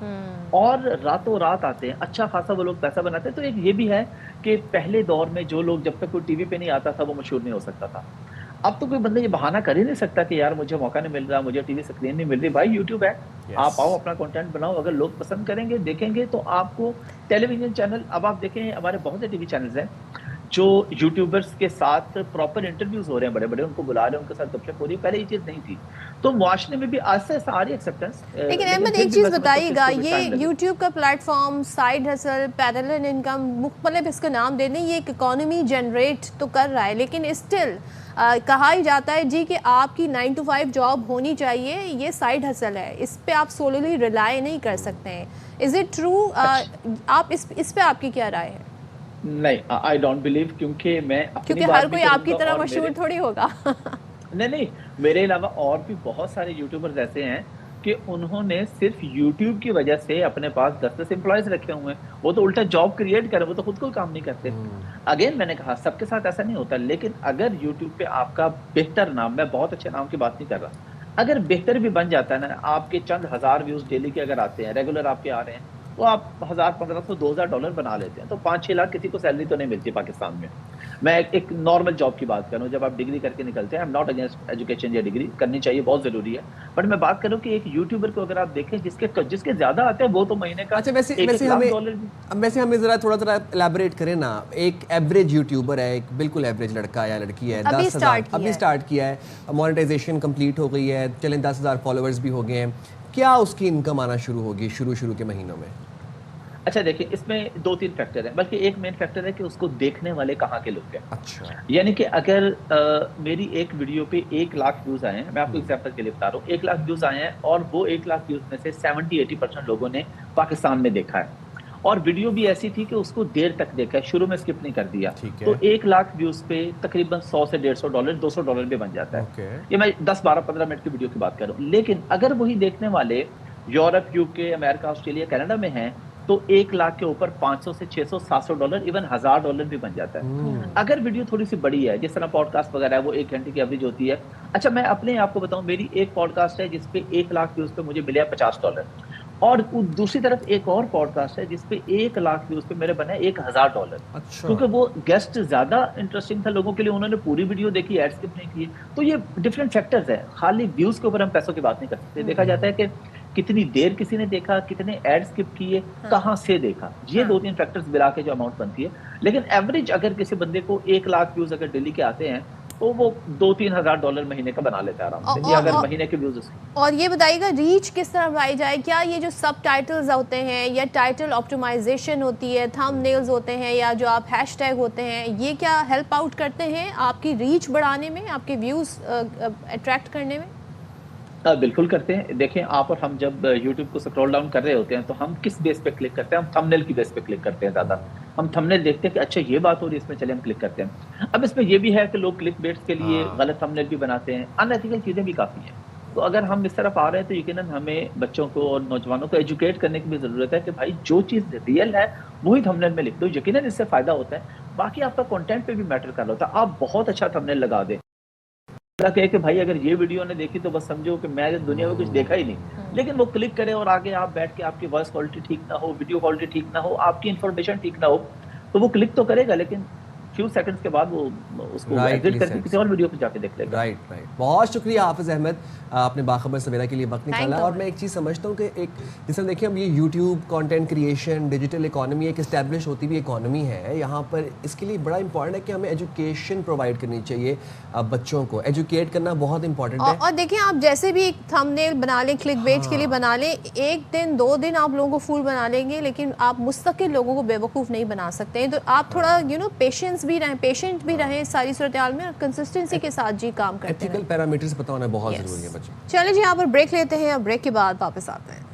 اور راتوں رات آتے ہیں. اچھا خاصا وہ لوگ پیسہ بناتے ہیں. تو ایک یہ بھی ہے کہ پہلے دور میں جو لوگ جب تک کوئی ٹی وی پہ نہیں آتا تھا وہ مشہور نہیں ہو سکتا تھا. اب تو کوئی بندہ یہ بہانہ کر ہی نہیں سکتا کہ یار مجھے موقع نہیں مل رہا، مجھے ٹی وی اسکرین نہیں مل رہی. بھائی یوٹیوب ہے، آپ آؤ اپنا کنٹینٹ بناؤ. اگر لوگ پسند کریں گے، دیکھیں گے تو آپ کو ٹیلی ویژن چینل، اب آپ دیکھیں ہمارے بہت سے ٹی وی چینلز ہیں جو یوٹیوبرز کے ساتھ پراپر انٹرویوز ہو رہے ہیں، بڑے بڑے ان کو بلا رہے ہیں، ان کے ساتھ گپ شپ ہو رہی ہے. پہلے یہ چیز نہیں تھی. تو معاشرے میں بھی آہستہ آہستہ آ رہی ایکسیپٹنس. لیکن احمد ایک چیز بتائیے گا، یہ یوٹیوب کا plate form, side hassle, parallel income, مختلف اس کا نام دے دیں، یہ ایک اکانومی جنریٹ تو کر رہا ہے، لیکن اسٹل کہا ہی جاتا ہے جی کہ آپ کی 9 to 5 جاب ہونی چاہیے، یہ سائیڈ ہسل ہے، اس پہ آپ سوللی ریلائی نہیں کر سکتے ہیں. Is it true? آپ اس پہ آپ کی کیا رائے ہے؟ نہیں، آئی ڈونٹ بلیو، کیونکہ میں کیونکہ ہر کوئی آپ کی طرح مشہور تھوڑی ہوگا. نہیں، میرے علاوہ اور بھی بہت سارے یوٹیوبرز ایسے ہیں کہ انہوں نے صرف یوٹیوب کی وجہ سے اپنے پاس 10 امپلائیز رکھے ہوئے ہیں. وہ تو الٹا جاب کریٹ کرے، وہ تو خود کو کام نہیں کرتے. اگین میں نے کہا سب کے ساتھ ایسا نہیں ہوتا، لیکن اگر یوٹیوب پہ آپ کا بہتر نام، میں بہت اچھے نام کی بات نہیں کر رہا، اگر بہتر بھی بن جاتا ہے نا، آپ کے چند ہزار ویوز ڈیلی کے اگر آتے ہیں، ریگولر آپ کے آ رہے ہیں، تو آپ 1000 1500 $2000 بنا لیتے ہیں. تو 5-6 لاکھ کسی کو سیلری تو نہیں ملتی پاکستان میں. میں ایک نارمل جاب کی بات کروں، جب آپ ڈگری کر کے نکلتے ہیں. I am not against education یا ڈگری کرنی چاہیے، بہت ضروری ہے. بٹ میں بات کروں کہ ایک یوٹیوبر کو اگر آپ دیکھیں جس کے زیادہ آتے ہیں، وہ تو مہینے کا اچھا ویسے ہمیں ذرا تھوڑا الیبوریٹ کریں نا. ایک ایوریج یوٹیوبر ہے، ایک بالکل ایوریج لڑکا یا لڑکی ہے، 10,000 ابھی اسٹارٹ کیا ہے، مونیٹائزیشن کمپلیٹ ہو گئی ہے، چلیں 10,000 فالوورز بھی ہو گئے ہیں. کیا اس کی انکم آنا شروع ہوگی شروع کے مہینوں میں؟ اچھا دیکھیں، اس میں 2-3 فیکٹر ہیں، بلکہ ایک مین فیکٹر ہے کہ اس کو دیکھنے والے کہاں کے لوگ ہیں. اچھا، یعنی کہ اگر میری ایک ویڈیو پہ 1 لاکھ ویوز آئے ہیں، میں آپ کو ایگزامپل کے لیے بتا رہا ہوں، 1 لاکھ ویوز آئے ہیں اور وہ 1 لاکھ ویوز میں سے 70-80% لوگوں نے پاکستان میں دیکھا ہے، اور ویڈیو بھی ایسی تھی کہ اس کو دیر تک دیکھا ہے، شروع میں اسکپ نہیں کر دیا، تو 1 لاکھ ویوز پہ تقریباً $100 سے $150 $200 بھی بن جاتا ہے. یہ میں 10-12-15 منٹ کی ویڈیو کی بات کر رہا ہوں. لیکن اگر وہی دیکھنے والے یورپ، UK، امریکہ، آسٹریلیا، کینیڈا میں ہیں تو 1 لاکھ کے اوپر $500 سے $600 $700 ایون $1000 بھی بن جاتا ہے. اگر ویڈیو تھوڑی سی بڑی ہے، جس طرح پوڈ کاسٹ وغیرہ ہے، وہ 1 گھنٹے کی ایوریج ہوتی ہے. اچھا میں اپنے آپ کو بتاؤں، میری ایک پوڈ کاسٹ ہے جس پہ 1 لاکھ ویوز پہ مجھے ملے $50، اور دوسری طرف ایک اور پوڈ کاسٹ ہے جس پہ 1 لاکھ ویوز پہ میرے بنے $1000. کیونکہ وہ گیسٹ زیادہ انٹرسٹنگ تھا لوگوں کے لیے، انہوں نے پوری ویڈیو دیکھی، ایڈ اسکپ نہیں کیے. تو یہ ڈفرینٹ فیکٹرز ہیں، خالی ویوز کے اوپر ہم پیسوں کی بات نہیں کر سکتے. دیکھا جاتا ہے کہ کتنی دیر کسی نے دیکھا، کتنے ایڈ اسکپ کیے، کہاں سے دیکھا، یہ 2-3 فیکٹرز ملا کے جو اماؤنٹ بنتی ہے. لیکن ایوریج اگر کسی بندے کو 1 لاکھ ویوز اگر ڈیلی کے آتے ہیں تو وہ $2-3 ہزار مہینے کا بنا لیتا ہے آرام سے، یا اگر مہینے کے ویوز. اور یہ بتائیے گا ریچ کس طرح بڑھائی جائے؟ کیا یہ جو سب ٹائٹلز ہوتے ہیں یا ٹائٹل آپٹیمائزیشن ہوتی ہے، تھم نیلز ہوتے ہیں، یا جو آپ ہیش ٹیگ ہوتے ہیں، یہ کیا ہیلپ آؤٹ کرتے ہیں آپ کی ریچ بڑھانے میں، آپ کے ویوز اٹریکٹ کرنے میں؟ بالکل کرتے ہیں. دیکھیں آپ اور ہم جب یوٹیوب کو سکرول ڈاؤن کر رہے ہوتے ہیں تو ہم کس بیس پہ کلک کرتے ہیں؟ ہم تھمبنیل کی بیس پہ کلک کرتے ہیں زیادہ. ہم تھمبنیل دیکھتے ہیں کہ اچھا یہ بات ہو رہی ہے اس میں، چلے ہم کلک کرتے ہیں. اب اس میں یہ بھی ہے کہ لوگ کلک بیٹس کے لیے غلط تھمبنیل بھی بناتے ہیں، ان ایتھیکل چیزیں بھی کافی ہیں. تو اگر ہم اس طرف آ رہے ہیں تو یقیناً ہمیں بچوں کو اور نوجوانوں کو ایجوکیٹ کرنے کی بھی ضرورت ہے کہ بھائی جو چیز ریئل ہے وہی تھمبنیل میں لکھ دو. یقیناً اس سے فائدہ ہوتا ہے. باقی آپ کا کنٹینٹ پہ بھی میٹر کر رہا ہوتا ہے. آپ بہت اچھا تھمبنیل لگا دیں، کہ بھائی اگر یہ ویڈیو نے دیکھی تو بس سمجھو کہ میں دنیا میں کچھ دیکھا ہی نہیں. لیکن وہ کلک کرے اور آگے آپ بیٹھ کے آپ کی وائس کوالٹی ٹھیک نہ ہو، ویڈیو کوالٹی ٹھیک نہ ہو، آپ کی انفارمیشن ٹھیک نہ ہو، تو وہ کلک تو کرے گا لیکن few seconds کے بعد وہ اس کو Rightly ایگزٹ کر کے said. کسی اور ویڈیو پہ جا کے دیکھ لے گا. Right right. بہت شکریہ حافظ احمد, آپ نے باخبر سویرا کے لیے وقت نکالا. اور میں ایک چیز سمجھتا ہوں کہ ایک جیسے دیکھیں ہم یہ YouTube content creation digital economy ایک اسٹیبلش ہوتی ہوئی اکانومی ہے, یہاں پر اس کے لیے بڑا امپورٹنٹ ہے کہ ہمیں ایجوکیشن پرووائڈ کرنی چاہیے بچوں کو, ایجوکیٹ کرنا بہت امپورٹنٹ ہے. اور دیکھیں آپ جیسے بھی ایک تھم نیل بنا لیں, کلک بیٹ کے لیے بنا لیں, ایک دن 2 دن آپ لوگوں کو فول بنا لیں گے, لیکن آپ مستقل لوگوں کو بیوقوف نہیں بنا سکتے. تو آپ تھوڑا پیشنٹ بھی رہیں ساری صورتحال میں, اور کنسسٹنسی کے ساتھ جی کام کرتے ہیں. ایتھیکل پیرامیٹرز پتہ ہونا بہت ضروری ہے بچوں. چلیں جی یہاں پر بریک لیتے ہیں, اور بریک کے بعد واپس آتے ہیں.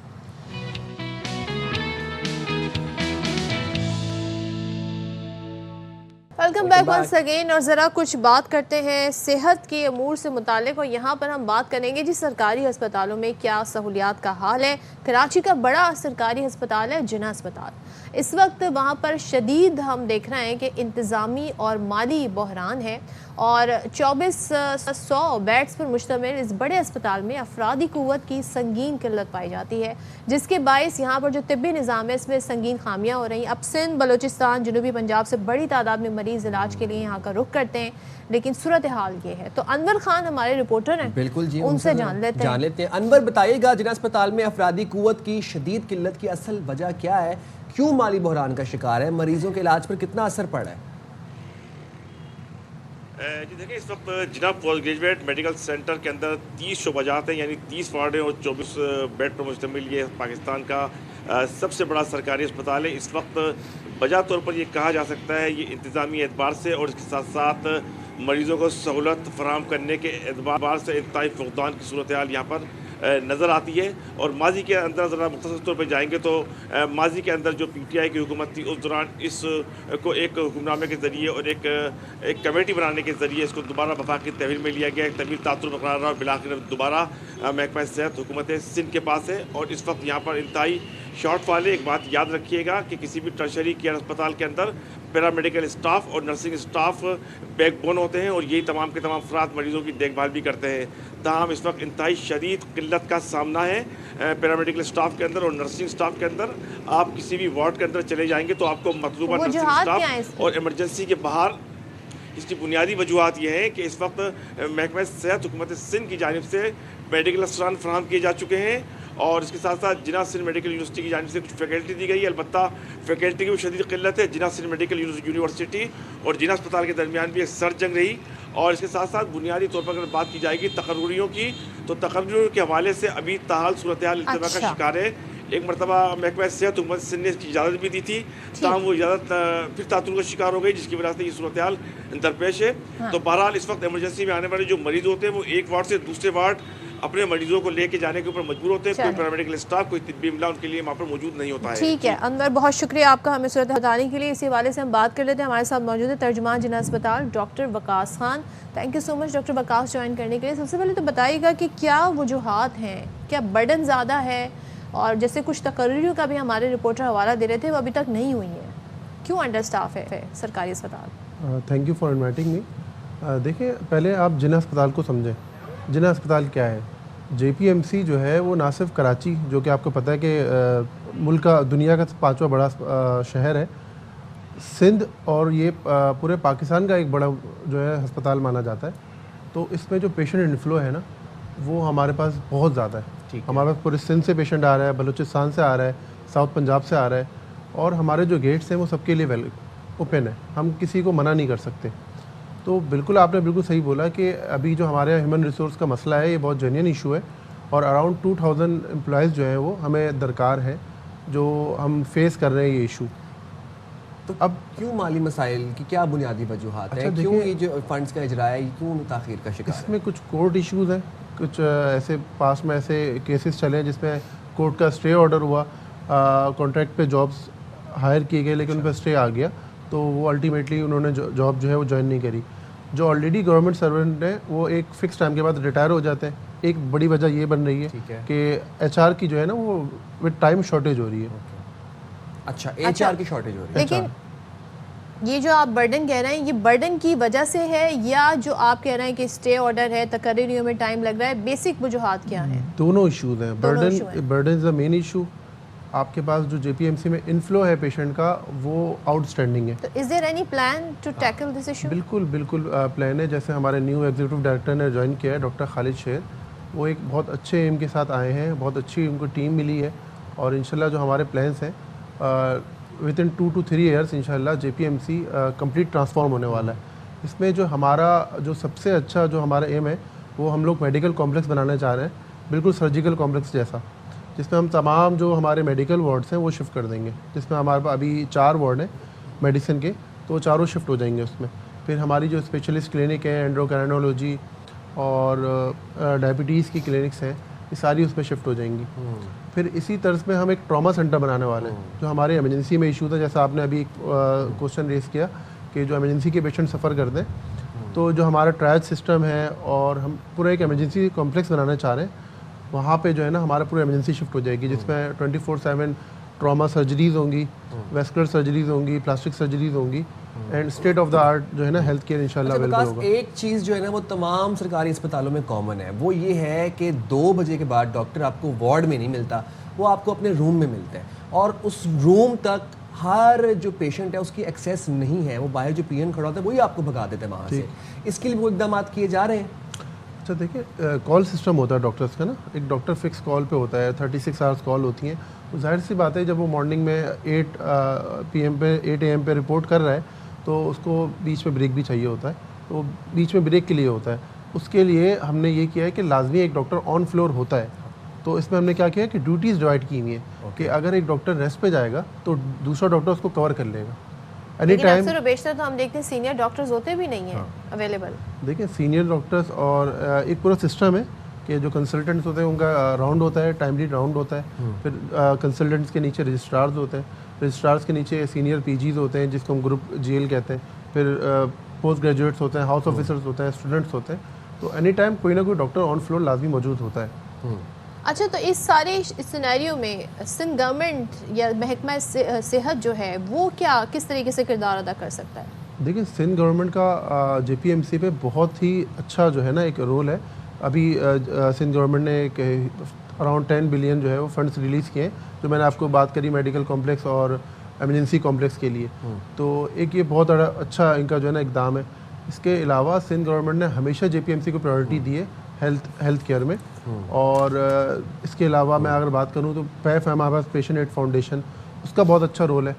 Welcome back once again. اور ذرا کچھ بات کرتے ہیں صحت کے امور سے متعلق, اور یہاں پر ہم بات کریں گے جی سرکاری ہسپتالوں میں کیا سہولیات کا حال ہے. کراچی کا بڑا سرکاری ہسپتال ہے جناح ہسپتال. اس وقت وہاں پر شدید ہم دیکھ رہے ہیں کہ انتظامی اور مالی بحران ہے, اور 2400 بیڈز پر مشتمل اس بڑے اسپتال میں افرادی قوت کی سنگین قلت پائی جاتی ہے, جس کے باعث یہاں پر جو طبی نظام ہے اس میں سنگین خامیاں ہو رہی ہیں. اب سندھ, بلوچستان, جنوبی پنجاب سے بڑی تعداد میں مریض علاج کے لیے یہاں کا رخ کرتے ہیں, لیکن صورتحال یہ ہے. تو انور خان ہمارے رپورٹر ہیں, بالکل جی, ان سے جان لیتے ہیں. انور بتائیے گا جناح اسپتال میں افرادی قوت کی شدید قلت کی اصل وجہ کیا ہے, کیوں مالی بحران کا شکار ہے, مریضوں کے علاج پر کتنا اثر پڑا ہے؟ جی دیکھیں, اس وقت جناح پوسٹ گریجویٹ میڈیکل سینٹر کے اندر 30 شعبات ہیں, یعنی 30 وارڈیں اور 24 بیڈ پر مشتمل یہ پاکستان کا سب سے بڑا سرکاری اسپتال ہے. اس وقت بجا طور پر یہ کہا جا سکتا ہے یہ انتظامی اعتبار سے اور اس کے ساتھ ساتھ مریضوں کو سہولت فراہم کرنے کے اعتبار سے انتہائی فقدان کی صورتحال یہاں پر نظر آتی ہے. اور ماضی کے اندر ذرا مختصر طور پہ جائیں گے تو ماضی کے اندر جو پی ٹی آئی کی حکومت تھی اس دوران اس کو ایک حکم نامے کے ذریعے اور ایک کمیٹی بنانے کے ذریعے اس کو دوبارہ وفاقی تحویل میں لیا گیا, ایک طویل تعطل برقرار رہا, اور بالآخر دوبارہ محکمہ صحت حکومت سندھ کے پاس ہے. اور اس وقت یہاں پر انتہائی شارٹ فال ہے. ایک بات یاد رکھیے گا کہ کسی بھی ٹرشری کیئر اسپتال کے اندر پیرامیڈیکل اسٹاف اور نرسنگ اسٹاف بیک بون ہوتے ہیں, اور یہی تمام کے تمام افراد مریضوں کی دیکھ بھال بھی کرتے ہیں. تاہم اس وقت انتہائی شدید قلت کا سامنا ہے پیرامیڈیکل اسٹاف کے اندر اور نرسنگ اسٹاف کے اندر. آپ کسی بھی وارڈ کے اندر چلے جائیں گے تو آپ کو مطلوبہ نرسنگ اسٹاف اور ایمرجنسی کے باہر, اس کی بنیادی وجوہات یہ ہیں کہ اس وقت محکمہ صحت حکومت سندھ کی جانب سے میڈیکل افسران فراہم کیے جا چکے ہیں, اور اس کے ساتھ ساتھ جناح سندھ میڈیکل یونیورسٹی کی جانب سے کچھ فیکلٹی دی گئی ہے. البتہ فیکلٹی کی بھی شدید قلت ہے. جناح سندھ میڈیکل یونیورسٹی اور جناح اسپتال کے درمیان بھی ایک سر جنگ رہی. اور اس کے ساتھ ساتھ بنیادی طور پر اگر بات کی جائے گی تقرریوں کی, تو تقرریوں کے حوالے سے ابھی تاحال صورتحال التوا کا شکار ہے. ایک مرتبہ محکمہ صحت حکومت سندھ نے اس کی اجازت بھی دی تھی, تاہم وہ اجازت پھر تعطل کا شکار ہو گئی, جس کی وجہ سے یہ صورتحال درپیش ہے. تو بہرحال اس وقت ایمرجنسی میں آنے والے جو مریض ہوتے ہیں وہ ایک وارڈ سے دوسرے وارڈ اپنے مریضوں کو لے کے جانے کے اوپر مجبور ہوتے ہیں. کوئی پیرامیڈیکل اسٹاف, کوئی طبی عملہ ان کے لیے وہاں پر موجود نہیں ہوتا ہے. ٹھیک ہے انور, بہت شکریہ آپ کا ہمیں صورت بتانے کے لیے. اسی حوالے سے ہم بات کر لیتے ہیں. ہمارے ساتھ موجود ہے ترجمان جناح اسپتال doctor Waqas Khan. Thank you so much doctor Waqas join کرنے کے لیے. سب سے پہلے تو بتائیے گا کہ کیا وجوہات ہیں, کیا برڈن زیادہ ہے, اور جیسے کچھ تقرریوں کا بھی ہمارے رپورٹر حوالہ دے رہے تھے وہ ابھی تک نہیں ہوئی ہیں, کیوں انڈر اسٹاف ہے سرکاری اسپتال؟ Thank you for inviting me. دیکھیں پہلے آپ جناح اسپتال کو سمجھیں. جناح اسپتال کیا ہے؟ جے پی ایم سی جو ہے وہ نہ صرف کراچی, جو کہ آپ کو پتہ ہے کہ ملک کا دنیا کا 5واں بڑا شہر ہے, سندھ اور یہ پورے پاکستان کا ایک بڑا جو ہے ہسپتال مانا جاتا ہے. تو اس میں جو پیشنٹ انفلو ہے نا وہ ہمارے پاس بہت زیادہ ہے. ہمارے پاس پورے سندھ سے پیشنٹ آ رہا ہے, بلوچستان سے آ رہا ہے, ساؤتھ پنجاب سے آ رہا ہے, اور ہمارے جو گیٹس ہیں وہ سب کے لیے اوپن ہے, ہم کسی کو منع نہیں کر سکتے. تو بالکل آپ نے بالکل صحیح بولا کہ ابھی جو ہمارے ہیومن ریسورس کا مسئلہ ہے یہ بہت جینین ایشو ہے, اور اراؤنڈ 2000 امپلائیز جو ہیں وہ ہمیں درکار ہے, جو ہم فیس کر رہے ہیں یہ ایشو. تو اب کیوں مالی مسائل کی کیا بنیادی وجوہات ہیں, کیوں یہ جو فنڈز کا اجرا ہے کیوں تاخیر کا شکار ہے؟ اس میں کچھ کورٹ ایشوز ہیں, کچھ ایسے پاس میں ایسے کیسز چلے ہیں جس میں کورٹ کا اسٹے آرڈر ہوا, کانٹریکٹ پہ جابس ہائر کیے گئے لیکن ان پہ اسٹے آ گیا, تو وہ الٹیمیٹلی انہوں نے جاب جو ہے وہ جوائن نہیں کری. جو آلریڈی گورنمنٹ سرونٹ ہیں وہ ایک فکس ٹائم کے بعد ریٹائر ہو جاتے ہیں. ایک بڑی وجہ یہ بن رہی ہے کہ ایچ آر کی جو ہے نا وہ وتھ ٹائم شارٹیج ہو رہی ہے. اچھا, ایچ آر کی شارٹیج ہو رہی ہے. لیکن یہ جو آپ برڈن کہہ رہے ہیں یہ برڈن کی وجہ سے ہے, یا جو آپ کہہ رہے ہیں کہ اسٹے آرڈر ہے, تقرریوں میں ٹائم لگ رہا ہے, بیسک وجوہات کیا ہیں؟ دونوں ایشوز ہیں. برڈن از دا مین ایشو, آپ کے پاس جو JPMC میں انفلو ہے پیشنٹ کا وہ آؤٹ اسٹینڈنگ ہے. تو is there any plan to tackle this issue? بالکل پلان ہے. جیسے ہمارے نیو ایگزیکٹو ڈائریکٹر نے جوائن کیا ہے ڈاکٹر خالد شیر, وہ ایک بہت اچھے ایم کے ساتھ آئے ہیں, بہت اچھی ان کو ٹیم ملی ہے, اور انشاءاللہ جو ہمارے پلانس ہیں ود ان 2 to 3 ایئرس انشاءاللہ JPMC کمپلیٹ ٹرانسفارم ہونے والا ہے. اس میں جو ہمارا جو سب سے اچھا جو ہمارا ایم ہے وہ ہم لوگ میڈیکل کمپلیکس بنانا چاہ رہے ہیں, بالکل سرجیکل کمپلیکس جیسا, جس میں ہم تمام جو ہمارے میڈیکل وارڈس ہیں وہ شفٹ کر دیں گے, جس میں ہمارے پاس ابھی 4 وارڈ ہیں میڈیسن کے, تو وہ چاروں شفٹ ہو جائیں گے اس میں. پھر ہماری جو اسپیشلسٹ کلینک ہیں, اینڈوکرائنولوجی اور ڈائبٹیز کی کلینکس ہیں, یہ ساری اس میں شفٹ ہو جائیں گی. پھر اسی طرز میں ہم ایک ٹراما سینٹر بنانے والے ہیں, جو ہمارے ایمرجنسی میں ایشو تھا, جیسا آپ نے ابھی ایک کوشچن ریز کیا کہ جو ایمرجنسی کے پیشنٹ سفر کرتے ہیں, تو جو ہمارا ٹرائج سسٹم ہے اور ہم پورا ایک ایمرجنسی کمپلیکس بنانا چاہ رہے ہیں, وہاں پہ جو ہے نا ہمارا پورا ایمرجنسی شفٹ ہو جائے گی, جس میں 24/7 ٹراما سرجریز ہوں گی, ویسکولر سرجریز ہوں گی, پلاسٹک سرجریز ہوں گی, and state of the art جو ہے نا ہیلتھ کیئر انشاءاللہ اویلیبل ہوگا. ایک چیز جو ہے نا وہ تمام سرکاری اسپتالوں میں کامن ہے, وہ یہ ہے کہ 2 بجے کے بعد ڈاکٹر آپ کو وارڈ میں نہیں ملتا, وہ آپ کو اپنے روم میں ملتا ہے, اور اس روم تک ہر جو پیشنٹ ہے اس کی ایکسیس نہیں ہے, وہ باہر جو پی ایم کھڑا ہوتا ہے وہی آپ کو بھگا دیتے ہیں وہاں سے. اس کے لیے وہ اقدامات کیے جا رہے ہیں. اچھا دیکھیں, کال سسٹم ہوتا ہے ڈاکٹرس کا نا, ایک ڈاکٹر فکس کال پہ ہوتا ہے, 36 آورس کال ہوتی ہیں. تو ظاہر سی بات ہے جب وہ مارننگ میں 8 AM پہ رپورٹ کر رہا ہے تو اس کو بیچ میں بریک بھی چاہیے ہوتا ہے, تو بیچ میں بریک کے لیے ہوتا ہے. اس کے لیے ہم نے یہ کیا ہے کہ لازمی ایک ڈاکٹر آن فلور ہوتا ہے. تو اس میں ہم نے کیا کیا کہ ڈیوٹیز ڈیوائڈ کی ہوئی ہیں کہ اگر ایک ڈاکٹر ریسٹ پہ جائے گا تو دوسرا ڈاکٹر اس کو کور کر لے گا. لیکن اکثر و بیشتر تو ہم دیکھتے ہیں سینئر ڈاکٹرز ہوتے بھی نہیں ہیں اویلیبل. دیکھیں سینئر ڈاکٹرز اور ایک پورا سسٹم ہے کہ جو کنسلٹنٹس ہوتے ہیں ان کا راؤنڈ ہوتا ہے, ٹائملی راؤنڈ ہوتا ہے. پھر کنسلٹنٹس کے نیچے رجسٹرارز ہوتے ہیں, رجسٹرارز کے نیچے سینئر PGs ہوتے ہیں جس کو ہم گروپ GL کہتے ہیں. پھر پوسٹ گریجویٹس ہوتے ہیں, ہاؤس آفیسرز ہوتے ہیں, اسٹوڈنٹس ہوتے ہیں. تو اینی ٹائم کوئی نہ کوئی ڈاکٹر آن فلور لازمی موجود ہوتا ہے. اچھا, تو اس سارے سینیریو میں سندھ گورنمنٹ یا محکمہ صحت جو ہے وہ کس طریقے سے کردار ادا کر سکتا ہے؟ دیکھیں سندھ گورنمنٹ کا JPMC پہ بہت ہی اچھا جو ہے نا ایک رول ہے. ابھی سندھ گورنمنٹ نے ایک اراؤنڈ 10 بلین جو ہے وہ فنڈس ریلیز کیے ہیں, جو میں نے آپ کو بات کری میڈیکل کمپلیکس اور ایمرجنسی کمپلیکس کے لیے. تو ایک یہ بہت اچھا ان کا جو ہے نا اقدام ہے. اس کے علاوہ سندھ گورنمنٹ نے ہمیشہ JPMC کو پرائیورٹی دی ہے ہیلتھ کیئر میں. اور اس کے علاوہ میں اگر بات کروں تو PAF ہے ہمارے پاس, پیشنٹ ایڈ فاؤنڈیشن, اس کا بہت اچھا رول ہے.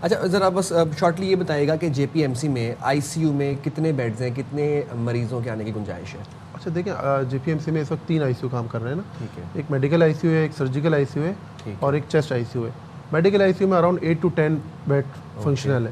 اچھا ذرا بس شارٹلی یہ بتائیے گا کہ JPMC میں ICU میں کتنے بیڈز ہیں, کتنے مریضوں کے آنے کی گنجائش ہے؟ اچھا دیکھیں JPMC میں اس وقت 3 ICU کام کر رہے ہیں نا. ٹھیک ہے. ایک میڈیکل ICU ہے, ایک سرجیکل ICU ہے, اور ایک چیسٹ ICU ہے. میڈیکل ICU میں اراؤنڈ 8 to 10 بیڈ فنکشنل ہے.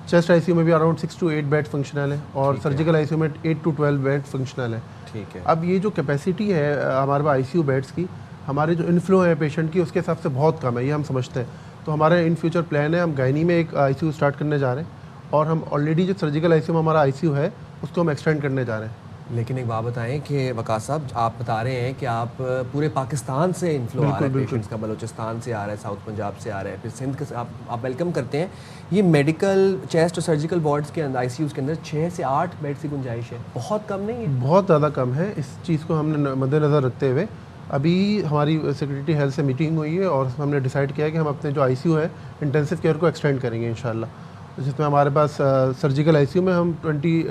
چیسٹ ICU میں بھی اراؤنڈ 6 to 8 بیڈ فنکشنل ہے, اور سرجیکل ICU میں 8 to 12 بیڈ فنکشنل ہے. ٹھیک ہے. اب یہ جو کیپیسٹی ہے ہمارے پاس ICU بیڈس کی, ہمارے جو انفلو ہے پیشنٹ کی اس کے حساب سے بہت کم ہے, یہ ہم سمجھتے ہیں. تو ہمارا ان فیوچر پلان ہے, ہم گائنی میں ایک ICU اسٹارٹ کرنے جا رہے ہیں, اور ہم آلریڈی جو سرجیکل ICU میں ہمارا ICU ہے اس کو ہم ایکسٹینڈ کرنے جا رہے ہیں. لیکن ایک بات بتائیں کہ وقاص صاحب, آپ بتا رہے ہیں کہ آپ پورے پاکستان سے انفلو آ رہا ہے پیشنٹس کا, بلوچستان سے آ رہا ہے, ساؤتھ پنجاب سے آ رہا ہے, پھر سندھ کے آپ ویلکم کرتے ہیں. یہ میڈیکل چیسٹ اور سرجیکل وارڈس کے اندر ICUs کے اندر 6 سے 8 بیڈ کی گنجائش ہے, بہت کم نہیں ہے؟ بہت زیادہ کم ہے. اس چیز کو ہم نے مد نظر رکھتے ہوئے ابھی ہماری سیکریٹری ہیلتھ سے میٹنگ ہوئی ہے, اور ہم نے ڈیسائیڈ کیا ہے کہ ہم اپنے جو ICU ہے انٹینسو کیئر کو ایکسٹینڈ کریں گے انشاءاللہ. جس میں ہمارے پاس سرجیکل ICU میں ہم 20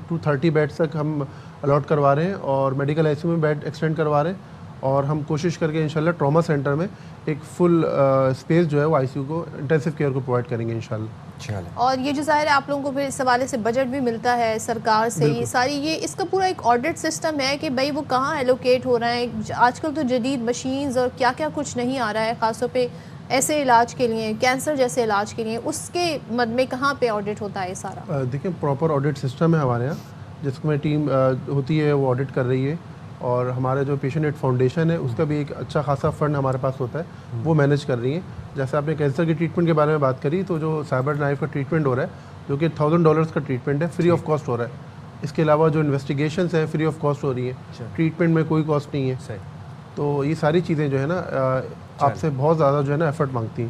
to 30 بیڈس تک ہم الاٹ کروا رہے ہیں, اور میڈیکل ICU میں بیڈ ایکسٹینڈ کروا رہے ہیں, اور ہم کوشش کر کے انشاءاللہ ٹراما سینٹر میں ایک فل اسپیس جو ہے وہ ICU کو انٹینسو کیئر کو پرووائڈ کریں گے انشاءاللہ. اور یہ جو ظاہر ہے آپ لوگوں کو پھر اس حوالے سے بجٹ بھی ملتا ہے سرکار سے, یہ ساری یہ اس کا پورا ایک آڈٹ سسٹم ہے کہ بھائی وہ کہاں ایلوکیٹ ہو رہا ہے. آج کل تو جدید مشینز اور کیا کیا کچھ نہیں آ رہا ہے, خاص طور پہ ایسے علاج کے لیے, کینسر جیسے علاج کے لیے, اس کے مد میں کہاں پہ آڈٹ ہوتا ہے سارا؟ دیکھیں پراپر آڈٹ سسٹم ہے ہمارے یہاں, جس میں ٹیم ہوتی ہے وہ آڈٹ کر رہی ہے, اور ہمارا جو پیشنٹ ایڈ فاؤنڈیشن ہے اس کا بھی ایک اچھا خاصا فنڈ ہمارے پاس ہوتا ہے, وہ مینیج کر رہی ہیں. جیسے آپ نے کینسر کے ٹریٹمنٹ کے بارے میں بات کری, تو جو سائبر نائف کا ٹریٹمنٹ ہو رہا ہے جو کہ $1000 کا ٹریٹمنٹ ہے, فری آف کاسٹ ہو رہا ہے. اس کے علاوہ جو انویسٹیگیشنس ہیں فری آف کاسٹ ہو رہی ہیں, ٹریٹمنٹ میں کوئی کاسٹ نہیں ہے. تو یہ ساری چیزیں جو ہے نا آپ سے بہت زیادہ جو ہے نا ایفرٹ مانگتی ہیں.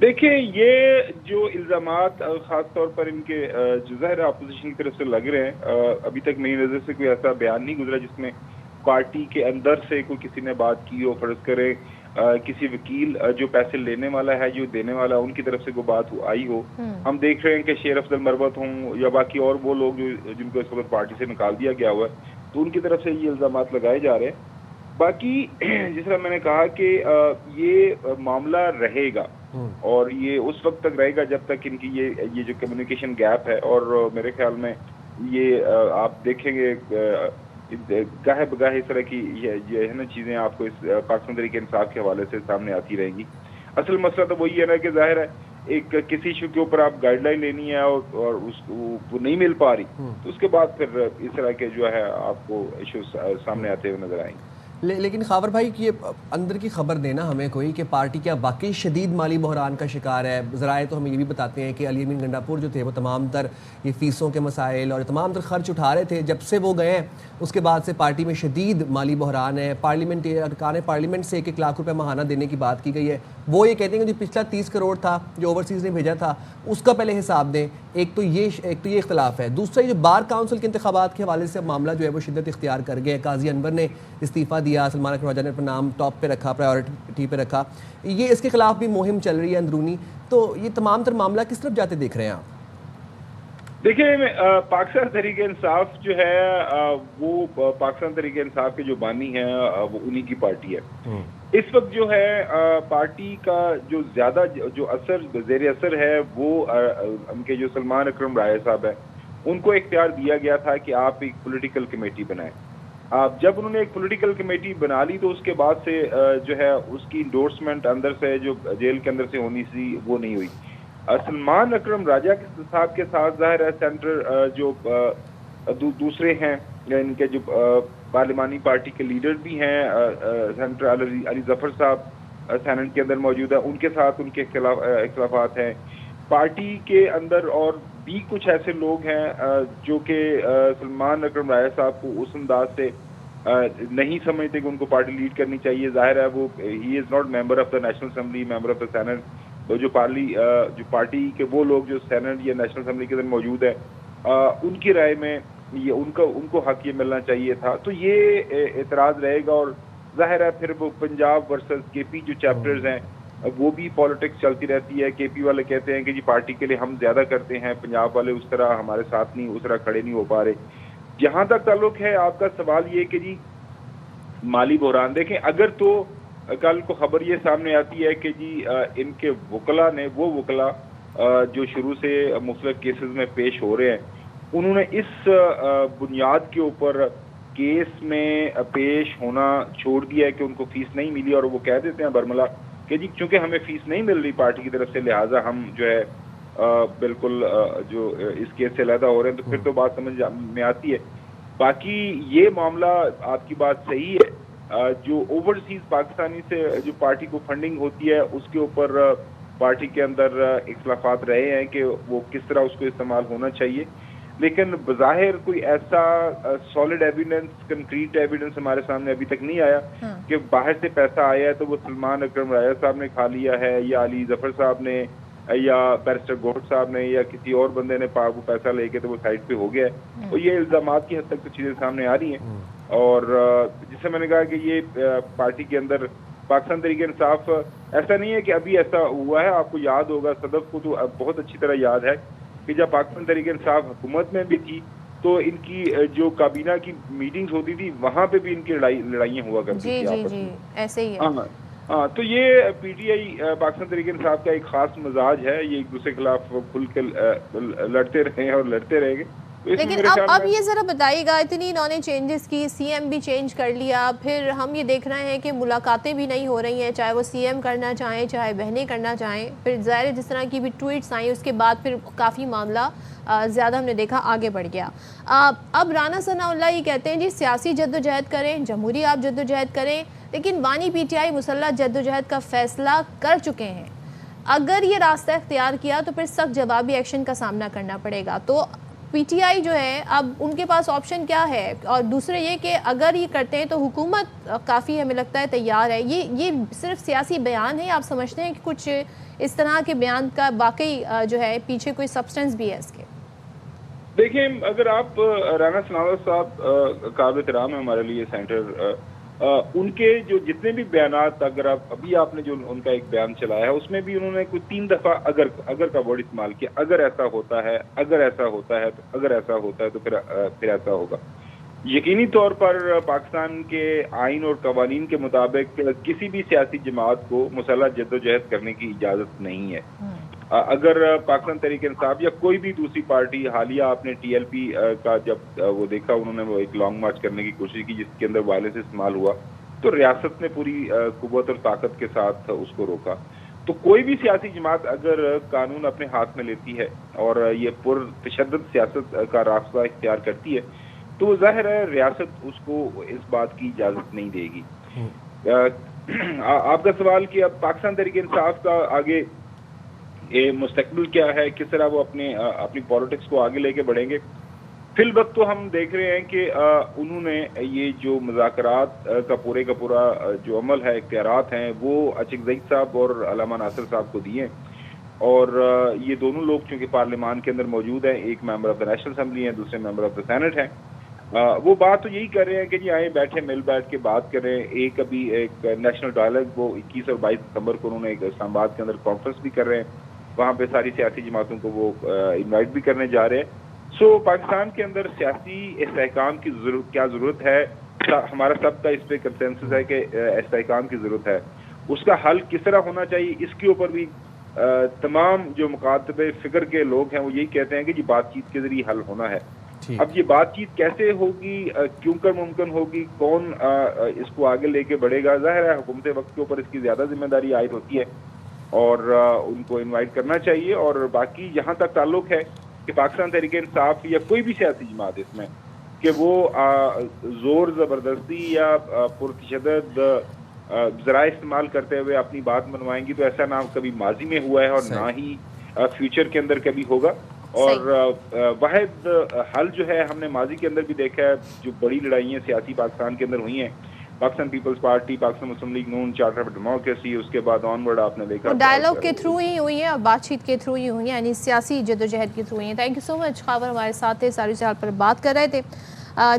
دیکھیں یہ جو الزامات خاص طور پر ان کے جو ظاہر اپوزیشن کی طرف سے لگ رہے ہیں، ابھی تک میری نظر سے کوئی ایسا بیان نہیں گزرا جس میں پارٹی کے اندر سے کوئی کسی نے بات کی ہو. فرض کرے کسی وکیل جو پیسے لینے والا ہے جو دینے والا ان کی طرف سے کوئی بات آئی ہو. ہم دیکھ رہے ہیں کہ شیر افضل مروت ہوں یا باقی اور وہ لوگ جو جن کو اس وقت پارٹی سے نکال دیا گیا ہوا ہے، تو ان کی طرف سے یہ الزامات لگائے جا رہے ہیں. باقی جس طرح میں نے کہا کہ یہ معاملہ رہے گا اور یہ اس وقت تک رہے گا جب تک ان کی یہ جو کمیونیکیشن گیپ ہے. اور میرے خیال میں یہ آپ دیکھیں گے گاہے بگاہے اس طرح کی یہ ہے نا چیزیں آپ کو اس پاکستان تحریک انصاف کے حوالے سے سامنے آتی رہیں گی. اصل مسئلہ تو وہی ہے نا کہ ظاہر ہے ایک کسی ایشو کے اوپر آپ گائیڈ لائن لینی ہے اور اس وہ نہیں مل پا رہی تو اس کے بعد پھر اس طرح کے جو ہے آپ کو ایشو سامنے آتے ہوئے نظر آئیں گے. لیکن خاور بھائی کہ اندر کی خبر دینا ہمیں کوئی کہ پارٹی کیا واقعی شدید مالی بحران کا شکار ہے. ذرائع تو ہمیں یہ بھی بتاتے ہیں کہ علی امین گنڈا پور جو تھے وہ تمام تر یہ فیسوں کے مسائل اور تمام تر خرچ اٹھا رہے تھے. جب سے وہ گئے ہیں اس کے بعد سے پارٹی میں شدید مالی بحران ہے. پارلیمنٹ ارکان پارلیمنٹ سے 1 لاکھ روپے ماہانہ دینے کی بات کی گئی ہے. وہ یہ کہتے ہیں کہ جو پچھلا 30 کروڑ تھا جو اوورسیز نے بھیجا تھا اس کا پہلے حساب دیں. ایک تو یہ اختلاف ہے. دوسرا یہ جو بار کاؤنسل کے انتخابات کے حوالے سے معاملہ جو ہے وہ شدت اختیار کر گیا. قاضی انور نے استعفیٰ دیا, سلمان اکرم راجہ نے اپنا نام ٹاپ پہ رکھا, پرائیورٹی پہ رکھا. یہ اس کے خلاف بھی مہم چل رہی ہے اندرونی. تو یہ تمام تر معاملہ کس طرف جاتے دیکھ رہے ہیں آپ؟ دیکھیں پاکستان تحریک انصاف جو ہے وہ پاکستان تحریک انصاف کے جو بانی ہیں وہ انہی کی پارٹی ہے. اس وقت جو ہے پارٹی کا جو زیادہ جو زیر اثر ہے وہ ان کے جو سلمان اکرم راجہ صاحب ہیں ان کو اختیار دیا گیا تھا کہ آپ ایک پولیٹیکل کمیٹی بنائیں. جب انہوں نے ایک پولیٹیکل کمیٹی بنا لی تو اس کے بعد سے جو ہے اس کی انڈورسمنٹ اندر سے جو جیل کے اندر سے ہونی تھی وہ نہیں ہوئی. سلمان اکرم راجہ صاحب کے ساتھ ظاہر ہے سینٹر جو دوسرے ہیں ان کے جو پارلیمانی پارٹی کے لیڈر بھی ہیں, سینٹر علی ظفر صاحب سینٹ کے اندر موجود ہے, ان کے ساتھ ان کے اختلافات ہیں. پارٹی کے اندر اور بھی کچھ ایسے لوگ ہیں جو کہ سلمان اکرم راجہ صاحب کو اس انداز سے نہیں سمجھتے کہ ان کو پارٹی لیڈ کرنی چاہیے. ظاہر ہے وہ ہی is not member of the national assembly, member of the senate. جو پارٹی کے وہ لوگ جو سینٹ یا نیشنل اسمبلی کے اندر موجود ہیں ان کی رائے میں یہ ان کو حق یہ ملنا چاہیے تھا. تو یہ اعتراض رہے گا. اور ظاہر ہے پھر وہ پنجاب ورسز کے پی جو چیپٹرز ہیں وہ بھی پالیٹکس چلتی رہتی ہے. کے پی والے کہتے ہیں کہ جی پارٹی کے لیے ہم زیادہ کرتے ہیں, پنجاب والے اس طرح ہمارے ساتھ نہیں, اس طرح کھڑے نہیں ہو پا رہے. جہاں تک تعلق ہے آپ کا سوال یہ کہ جی مالی بحران, دیکھیں اگر تو کل کو خبر یہ سامنے آتی ہے کہ جی ان کے وکلاء نے وہ وکلاء جو شروع سے مختلف کیسز میں پیش ہو رہے ہیں انہوں نے اس بنیاد کے اوپر کیس میں پیش ہونا چھوڑ دیا ہے کہ ان کو فیس نہیں ملی, اور وہ کہہ دیتے ہیں برملا کہ جی چونکہ ہمیں فیس نہیں مل رہی پارٹی کی طرف سے لہٰذا ہم جو ہے بالکل جو اس کیس سے علیحدہ ہو رہے ہیں. تو پھر تو بات سمجھ میں آتی ہے. باقی یہ معاملہ آپ کی بات صحیح ہے, جو اوورسیز پاکستانی سے جو پارٹی کو فنڈنگ ہوتی ہے اس کے اوپر پارٹی کے اندر اختلافات رہے ہیں کہ وہ کس طرح اس کو استعمال ہونا چاہیے. لیکن بظاہر کوئی ایسا سالڈ ایویڈنس, کنکریٹ ایویڈنس ہمارے سامنے ابھی تک نہیں آیا کہ باہر سے پیسہ آیا ہے تو وہ سلمان اکرم راجہ صاحب نے کھا لیا ہے یا علی ظفر صاحب نے یا بیرسٹر گوٹ صاحب نے یا کسی اور بندے نے وہ پیسہ لے کے تو وہ سائڈ پہ ہو گیا ہے. تو یہ الزامات کی حد تک تو چیزیں سامنے آ رہی ہیں. اور جس سے میں نے کہا کہ یہ پارٹی کے اندر پاکستان تحریک انصاف ایسا نہیں ہے کہ ابھی ایسا ہوا ہے. آپ کو یاد ہوگا, صدف کو تو بہت اچھی طرح یاد ہے کہ جب پاکستان تحریک انصاف حکومت میں بھی تھی تو ان کی جو کابینہ کی میٹنگز ہوتی تھی وہاں پہ بھی ان کی لڑائیاں ہوا کرتی تھی. جی ایسے ہی ہے. ہاں تو یہ P T I Pakistan Tehreek Insaf کا ایک خاص مزاج ہے. یہ ایک دوسرے کے خلاف کھل کے لڑتے رہے ہیں اور لڑتے رہے گے. لیکن اب یہ ذرا بتائیے گا, اتنی انہوں نے چینجز کی, سی ایم بھی چینج کر لیا, پھر ہم یہ دیکھ رہے ہیں کہ ملاقاتیں بھی نہیں ہو رہی ہیں, چاہے وہ سی ایم کرنا چاہیں چاہے بہنیں کرنا چاہیں. پھر ظاہر جس طرح کی بھی ٹویٹس آئیں اس کے بعد پھر کافی معاملہ زیادہ ہم نے دیکھا آگے بڑھ گیا. اب رانا ثناء اللہ یہ کہتے ہیں جی سیاسی جدوجہد کریں, جمہوری آپ جدوجہد کریں, لیکن بانی پی ٹی آئی مسلح جدوجہد کا فیصلہ کر چکے ہیں. اگر یہ راستہ اختیار کیا تو پھر سخت جوابی ایکشن کا سامنا کرنا پڑے گا. تو پی ٹی آئی جو ہے اب ان کے پاس آپشن کیا ہے؟ اور دوسرے یہ کہ اگر یہ کرتے ہیں تو حکومت کافی ہمیں لگتا ہے تیار ہے. یہ صرف سیاسی بیان ہے، آپ سمجھتے ہیں کہ کچھ اس طرح کے بیان کا واقعی جو ہے پیچھے کوئی سبسٹنس بھی ہے اس کے؟ دیکھیں، اگر آپ رانا ثناءاللہ صاحب قابل احترام ہے ہمارے لیے سینٹر، ان کے جو جتنے بھی بیانات، اگر آپ نے جو ان کا ایک بیان چلایا ہے اس میں بھی انہوں نے کوئی 3 دفعہ اگر کا ورڈ استعمال کیا. اگر ایسا ہوتا ہے، اگر ایسا ہوتا ہے، تو اگر ایسا ہوتا ہے تو پھر ایسا ہوگا. یقینی طور پر پاکستان کے آئین اور قوانین کے مطابق کسی بھی سیاسی جماعت کو مسلح جدوجہد کرنے کی اجازت نہیں ہے. اگر پاکستان تحریک انصاف یا کوئی بھی دوسری پارٹی، حالیہ آپ نے ٹی ایل پی کا جب وہ دیکھا، انہوں نے وہ ایک لانگ مارچ کرنے کی کوشش کی جس کے اندر وائلنس استعمال ہوا، تو ریاست نے پوری قوت اور طاقت کے ساتھ اس کو روکا. تو کوئی بھی سیاسی جماعت اگر قانون اپنے ہاتھ میں لیتی ہے اور یہ پر تشدد سیاست کا راستہ اختیار کرتی ہے تو ظاہر ہے ریاست اس کو اس بات کی اجازت نہیں دے گی. آپ کا سوال کہ اب پاکستان تحریک انصاف کا آگے مستقبل کیا ہے، کس طرح وہ اپنی پالیٹکس کو آگے لے کے بڑھیں گے. فی الوقت تو ہم دیکھ رہے ہیں کہ انہوں نے یہ جو مذاکرات کا پورا جو عمل ہے، اختیارات ہیں، وہ عاشق زئی صاحب اور علامہ ناصر صاحب کو دیے. اور یہ دونوں لوگ چونکہ پارلیمان کے اندر موجود ہیں، ایک ممبر آف دا نیشنل اسمبلی ہیں، دوسرے ممبر آف دا سینٹ ہیں، وہ بات تو یہی کر رہے ہیں کہ جی آئیں بیٹھے مل بیٹھ کے بات کریں. ابھی ایک نیشنل ڈائلاگ وہ 21 اور 22 دسمبر کو انہوں نے ایک اسلام آباد کے اندر کانفرنس بھی کر رہے ہیں، وہاں پہ ساری سیاسی جماعتوں کو وہ انوائٹ بھی کرنے جا رہے ہیں. سو پاکستان کے اندر سیاسی استحکام کی کیا ضرورت ہے، ہمارا سب کا اس پہ کنسنسس ہے کہ استحکام کی ضرورت ہے. اس کا حل کس طرح ہونا چاہیے، اس کے اوپر بھی تمام جو مکاتب فکر کے لوگ ہیں وہ یہی کہتے ہیں کہ جی بات چیت کے ذریعے حل ہونا ہے. اب یہ بات چیت کیسے ہوگی، کیوں کر ممکن ہوگی، کون اس کو آگے لے کے بڑھے گا، ظاہر ہے حکومت وقت کے اوپر اس کی زیادہ ذمہ داری عائد ہوتی ہے اور ان کو انوائٹ کرنا چاہیے. اور باقی جہاں تک تعلق ہے کہ پاکستان تحریک انصاف یا کوئی بھی سیاسی جماعت اس میں کہ وہ زور زبردستی یا پرتشدد ذرائع استعمال کرتے ہوئے اپنی بات منوائیں گی، تو ایسا نہ کبھی ماضی میں ہوا ہے اور نہ ہی فیوچر کے اندر کبھی ہوگا. اور واحد حل جو ہے ہم نے ماضی کے اندر بھی دیکھا ہے، جو بڑی لڑائیاں سیاسی پاکستان کے اندر ہوئی ہیں، پاکستان پیپلز پارٹی، پاکستان مسلم لیگ نون، چارٹر آف ڈیموکریسی، اس کے بعد آن ورڈ آپ نے دیکھا ڈائلاگ کے تھرو ہی ہوئی ہیں اور بات چیت کے تھرو ہی ہوئی ہیں، یعنی سیاسی جدوجہد کے تھرو ہوئی ہیں. تھینک یو سو مچ. خاور ہمارے ساتھ تھے، ساری سال پر بات کر رہے تھے.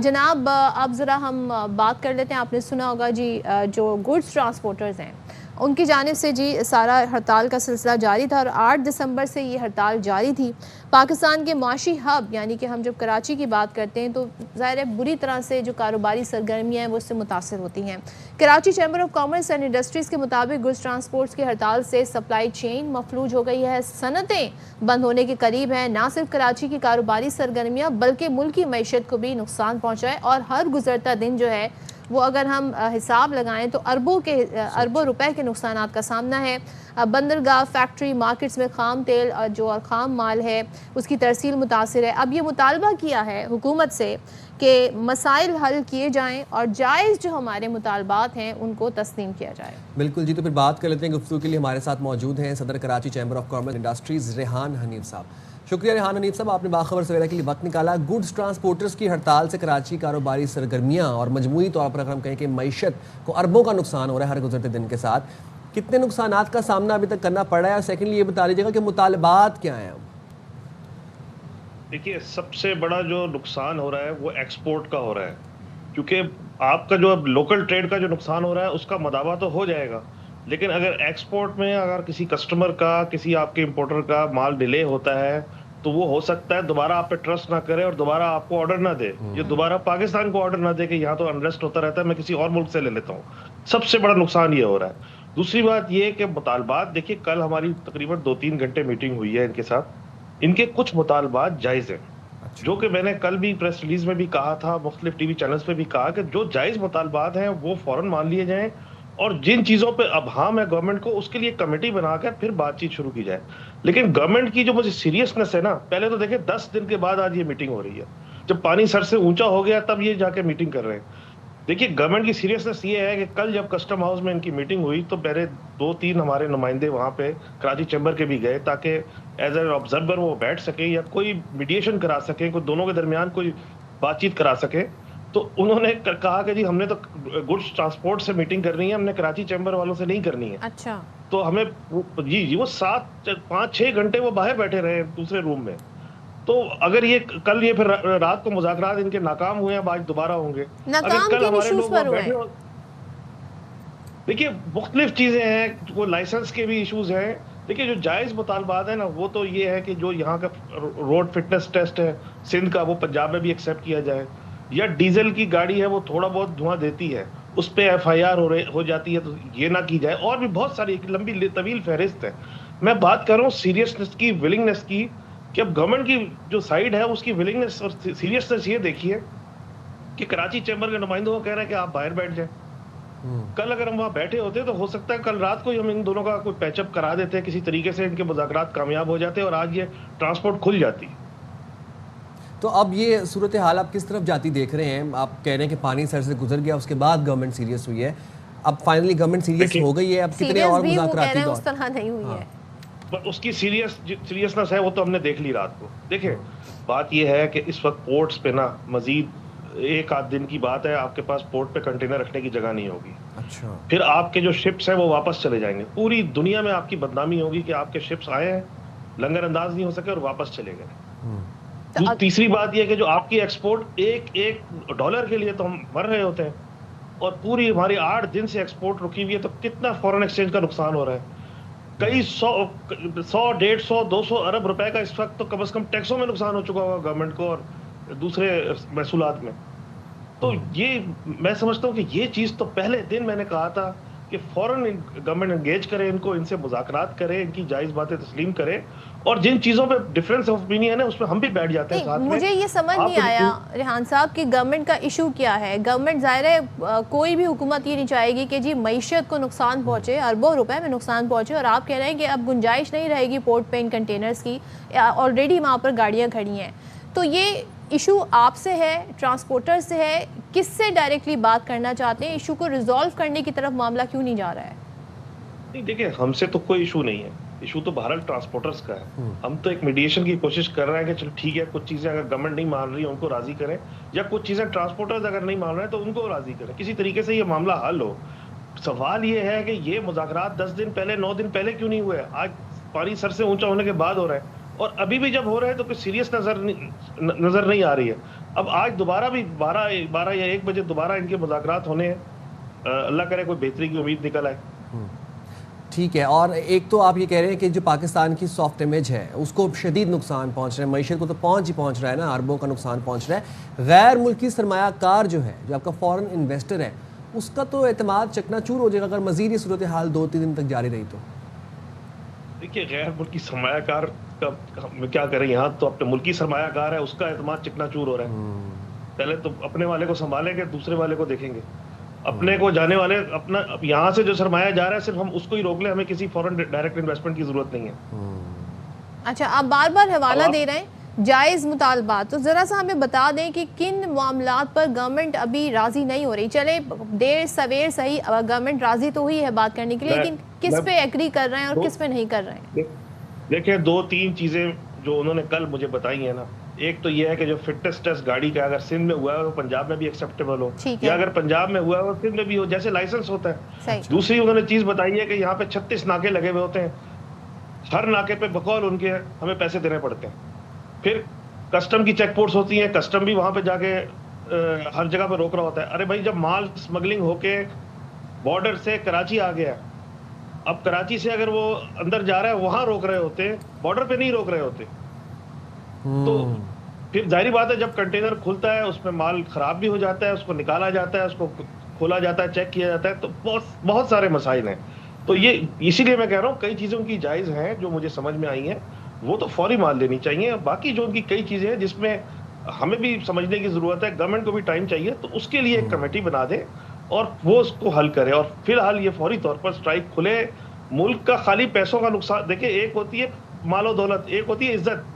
جناب اب ذرا ہم بات کر لیتے ہیں. آپ نے سنا ہوگا جی جو گڈس ٹرانسپورٹرز ہیں ان کی جانب سے جی سارا ہڑتال کا سلسلہ جاری تھا اور 8 دسمبر سے یہ ہڑتال جاری تھی. پاکستان کے معاشی ہب یعنی کہ ہم جب کراچی کی بات کرتے ہیں تو ظاہر ہے بری طرح سے جو کاروباری سرگرمیاں ہیں وہ اس سے متاثر ہوتی ہیں. Karachi chamber of commerce and industries کے مطابق گڈس ٹرانسپورٹس کی ہڑتال سے سپلائی چین مفلوج ہو گئی ہے، صنعتیں بند ہونے کے قریب ہیں. نہ صرف کراچی کی کاروباری سرگرمیاں بلکہ ملک کی معیشت کو بھی نقصان پہنچا ہے اور ہر گزرتا دن جو ہے وہ اگر ہم حساب لگائیں تو اربوں روپے کے نقصانات کا سامنا ہے. بندرگاہ، فیکٹری، مارکیٹس میں خام تیل جو اور خام مال ہے اس کی ترسیل متاثر ہے. اب یہ مطالبہ کیا ہے حکومت سے کہ مسائل حل کیے جائیں اور جائز جو ہمارے مطالبات ہیں ان کو تسلیم کیا جائے. بالکل جی، تو پھر بات کر لیتے ہیں. گفتگو کے لیے ہمارے ساتھ موجود ہیں صدر Karachi chamber of commerce industries Rehan Hanif صاحب. شکریہ ریحان حنیف صاحب، آپ نے باخبر سویرا کے لیے وقت نکالا. گڈس ٹرانسپورٹرز کی ہڑتال سے کراچی کاروباری سرگرمیاں اور مجموعی طور پر اگر ہم کہیں کہ معیشت کو اربوں کا نقصان ہو رہا ہے ہر گزرتے دن کے ساتھ، کتنے نقصانات کا سامنا ابھی تک کرنا پڑ رہا ہے؟ اور سیکنڈلی یہ بتا لیجیے گا کہ مطالبات کیا ہیں؟ دیکھیے سب سے بڑا جو نقصان ہو رہا ہے وہ ایکسپورٹ کا ہو رہا ہے، کیونکہ آپ کا جو اب لوکل ٹریڈ کا جو نقصان ہو رہا ہے اس کا مداوع تو ہو جائے گا، لیکن اگر ایکسپورٹ میں اگر کسی کسٹمر کا، کسی آپ کے امپورٹر کا مال ڈیلے ہوتا ہے تو وہ ہو سکتا ہے دوبارہ آپ پہ ٹرسٹ نہ کرے اور دوبارہ آپ کو آرڈر نہ دے، یہ دوبارہ پاکستان کو آرڈر نہ دے کہ یہاں تو انریسٹ ہوتا رہتا ہے، میں کسی اور ملک سے لے لیتا ہوں. سب سے بڑا نقصان یہ ہو رہا ہے. دوسری بات یہ کہ مطالبات، دیکھیے کل ہماری تقریباً 2-3 گھنٹے میٹنگ ہوئی ہے ان کے ساتھ. ان کے کچھ مطالبات جائز ہیں جو کہ میں نے کل بھی پریس ریلیز میں بھی کہا تھا، مختلف ٹی وی چینلز پہ بھی کہا کہ جو جائز مطالبات ہیں وہ فوراً مان لیے جائیں اور جن چیزوں پہ ابہام ہے گورنمنٹ کو اس کے لیے کمیٹی بنا کر پھر بات چیت شروع کی جائے. لیکن گورنمنٹ کی جو مجھے سیریسنس ہے نا، پہلے تو دیکھیں 10 دن کے بعد آج یہ میٹنگ ہو رہی ہے، جب پانی سر سے اونچا ہو گیا تب یہ جا کے میٹنگ کر رہے ہیں. دیکھیے گورنمنٹ کی سیریسنس یہ ہے کہ کل جب کسٹم ہاؤس میں ان کی میٹنگ ہوئی تو پہلے 2-3 ہمارے نمائندے وہاں پہ کراچی چیمبر کے بھی گئے تاکہ ایز اے آبزرور وہ بیٹھ سکیں یا کوئی میڈیشن کرا سکیں, کوئی دونوں کے درمیان کوئی بات چیت کرا سکیں. تو انہوں نے کہا کہ جی ہم نے تو گڈس ٹرانسپورٹ سے میٹنگ کرنی ہے, ہم نے کراچی چیمبر والوں سے نہیں کرنی ہے. اچھا, تو ہمیں جی وہ 5-6 گھنٹے وہ باہر بیٹھے رہے دوسرے روم میں. تو اگر یہ کل یہ پھر رات کو مذاکرات ان کے ناکام ہوئے ہیں, آج دوبارہ ہوں گے. ناکام کن ایشوز پر ہوئے ہیں؟ دیکھیے مختلف چیزیں ہیں, وہ لائسنس کے بھی ایشوز ہیں. دیکھیے جو جائز مطالبات ہیں نا وہ تو یہ ہے کہ جو یہاں کا روڈ فٹنس ٹیسٹ ہے سندھ کا وہ پنجاب میں بھی ایکسیپٹ کیا جائے, یا ڈیزل کی گاڑی ہے وہ تھوڑا بہت دھواں دیتی ہے اس پہ FIR ہو جاتی ہے تو یہ نہ کی جائے. اور بھی بہت ساری ایک لمبی طویل فہرست ہے. میں بات کر رہا ہوں سیریسنس کی, ولنگنس کی, کہ اب گورنمنٹ کی جو سائیڈ ہے اس کی ولنگنس اور سیریسنس یہ دیکھیے کہ کراچی چیمبر کے نمائندوں کو کہہ رہے ہیں کہ آپ باہر بیٹھ جائیں. کل اگر ہم وہاں بیٹھے ہوتے تو ہو سکتا ہے کل رات کو ہی ہم ان دونوں کا کوئی پیچ اپ کرا دیتے, کسی طریقے سے ان کے مذاکرات کامیاب ہو جاتے اور آج یہ ٹرانسپورٹ کھل جاتی. تو اب یہ صورتحال آپ کس طرف جاتی دیکھ رہے ہیں؟ آپ کہہ رہے ہیں کہ پانی سر سے گزر گیا, اس کے بعد گورنمنٹ سیریس ہوئی ہے, اب فائنلی گورنمنٹ سیریس ہو گئی ہے, اب کتنے اور مذاکراتی دور؟ اس طرح نہیں ہوئی ہے. اس کی سیریسنس ہے وہ تو ہم نے دیکھ لی رات کو. دیکھیں بات یہ ہے کہ اس وقت پورٹس پہ نا مزید 1-8 دن کی بات ہے, آپ کے پاس پورٹ پہ کنٹینر رکھنے کی جگہ نہیں ہوگی. اچھا, پھر آپ کے جو شپس ہیں وہ واپس چلے جائیں گے. پوری دنیا میں آپ کی بدنامی ہوگی کہ آپ کے شپس آئے ہیں, لنگر انداز نہیں ہو سکے اور واپس چلے گئے. تیسری بات یہ کہ جو آپ کی ایکسپورٹ $1 کے لیے تو ہم مر رہے ہوتے ہیں, اور پوری ہماری 8 دن سے ایکسپورٹ رکی ہوئی ہے, تو کتنا فورن ایکسچینج کا نقصان ہو رہا ہے. کئی 100-150-200 ارب روپے کا اس وقت تو کم از کم ٹیکسوں میں نقصان ہو چکا ہوگا گورنمنٹ کو اور دوسرے محصولات میں. تو یہ میں سمجھتا ہوں کہ یہ چیز تو پہلے دن میں نے کہا تھا کہ فوراً گورنمنٹ انگیج کرے ان کو, ان سے مذاکرات کرے, ان کی جائز باتیں تسلیم کرے, اور جن چیزوں پہ ڈفرینس آف اوپینین ہے اس پہ ہم بھی بیٹھ جاتے ہیں ساتھ میں. مجھے یہ سمجھ نہیں آیا ریحان صاحب کہ گورنمنٹ کا ایشو کیا ہے. گورنمنٹ ظاہر ہے کوئی بھی حکومت یہ نہیں چاہے گی کہ جی معیشت کو نقصان پہنچے, اربوں روپے میں نقصان پہنچے, اور آپ کہہ رہے ہیں کہ اب گنجائش نہیں رہے گی پورٹ پہ ان کنٹینرز کی, آلریڈی وہاں پر گاڑیاں کھڑی ہیں. تو یہ ایشو آپ سے ہے, ٹرانسپورٹر سے ہے, کس سے ڈائریکٹلی بات کرنا چاہتے ہیں؟ ایشو کو ریزالو کرنے کی طرف معاملہ کیوں نہیں جا رہا ہے؟ نہیں دیکھیں ہم سے تو کوئی ایشو نہیں ہے, ایشو تو بہرحال ٹرانسپورٹرز کا ہے. ہم تو ایک میڈیشن کی کوشش کر رہے ہیں کہ چلو ٹھیک ہے کچھ چیزیں اگر گورنمنٹ نہیں مان رہی ان کو راضی کریں, یا کچھ چیزیں ٹرانسپورٹرز اگر نہیں مان رہے ہیں تو ان کو راضی کریں, کسی طریقے سے یہ معاملہ حل ہو. سوال یہ ہے کہ یہ مذاکرات 10 دن پہلے 9 دن پہلے کیوں نہیں ہوئے؟ آج پانی سر سے اونچا ہونے کے بعد ہو رہا ہے, اور ابھی بھی جب ہو رہے ہیں تو کوئی سیریس نظر نہیں آ رہی ہے. اب آج دوبارہ بھی 12 یا 1 بجے دوبارہ ان کے مذاکرات ہونے ہیں, اللہ کرے کوئی بہتری کی امید نکل آئے. ٹھیک ہے. اور ایک تو آپ یہ کہہ رہے ہیں کہ جو پاکستان کی سافٹ امیج ہے اس کو شدید نقصان پہنچ رہا ہے, معیشت کو تو پہنچ رہا ہے نا, اربوں کا نقصان پہنچ رہا ہے. غیر ملکی سرمایہ کار جو ہے, جو آپ کا فورن انویسٹر ہے, اس کا تو اعتماد چکنا چور ہو جائے گا اگر مزید یہ صورتحال 2-3 دن تک جاری رہی تو. دیکھیے غیر ملکی سرمایہ کار کا کیا کریں, یہاں تو اپنے ملکی سرمایہ کار ہے اس کا اعتماد چکنا چور ہو رہا ہے. پہلے تو اپنے والے کو سنبھالیں گے, دوسرے والے کو دیکھیں گے. اپنے کو جانے والے اپنا یہاں سے جو سرمایہ جا رہا ہے صرف ہم اس کو ہی روک لیں, ہمیں کسی فورن ڈائریکٹ انویسٹمنٹ کی ضرورت نہیں ہے. اچھا, آپ بار بار حوالہ دے رہے ہیں جائز مطالبات, تو ذرا سا ہمیں بتا دیں کہ کن معاملات پر گورنمنٹ ابھی راضی نہیں ہو رہی. چلے دیر سویر صحیح, گورنمنٹ راضی تو ہوئی ہے بات کرنے کے لیے, لیکن کس پہ ایگری کر رہے ہیں اور کس پہ نہیں کر رہے ہیں؟ دیکھیں 2-3 چیزیں جو انہوں نے کل مجھے بتائی ہیں نا, ایک تو یہ ہے کہ جو فٹنس ٹیسٹ گاڑی کا اگر سندھ میں ہوا ہے وہ پنجاب میں بھی ایکسیپٹیبل ہو, یا اگر پنجاب میں ہوا ہے وہ سندھ میں بھی ہو, جیسے لائسنس ہوتا ہے. دوسری انہوں نے چیز بتائی ہے کہ یہاں پہ 36 ناکے لگے ہوئے ہوتے ہیں, ہر ناکے پہ بقول ان کے ہمیں پیسے دینے پڑتے ہیں. پھر کسٹم کی چیک پوسٹ ہوتی ہیں, کسٹم بھی وہاں پہ جا کے ہر جگہ پہ روک رہا ہوتا ہے. ارے بھائی جب مال اسمگلنگ ہو کے بارڈر سے کراچی آ گیا, اب کراچی سے اگر وہ اندر جا رہا ہے وہاں روک رہے ہوتے ہیں, بارڈر پہ نہیں روک رہے ہوتے. تو پھر ظاہری بات ہے جب کنٹینر کھلتا ہے اس میں مال خراب بھی ہو جاتا ہے, اس کو نکالا جاتا ہے, اس کو کھولا جاتا ہے, چیک کیا جاتا ہے, تو بہت سارے مسائل ہیں. تو یہ اسی لیے میں کہہ رہا ہوں کئی چیزیں ان کی جائز ہیں جو مجھے سمجھ میں آئی ہیں, وہ تو فوری مان لینی چاہیے. باقی جو ان کی کئی چیزیں ہیں جس میں ہمیں بھی سمجھنے کی ضرورت ہے, گورنمنٹ کو بھی ٹائم چاہیے, تو اس کے لیے ایک کمیٹی بنا دے اور وہ اس کو حل کرے. اور فی الحال یہ فوری طور پر اسٹرائک کھلے. ملک کا خالی پیسوں کا نقصان دیکھیں, ایک ہوتی ہے مال و دولت, ایک ہوتی ہے عزت.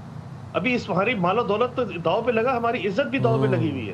ابھی اس ہماری مال و دولت تو داؤ پہ لگا, ہماری عزت بھی داؤ پہ لگی ہوئی ہے.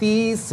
30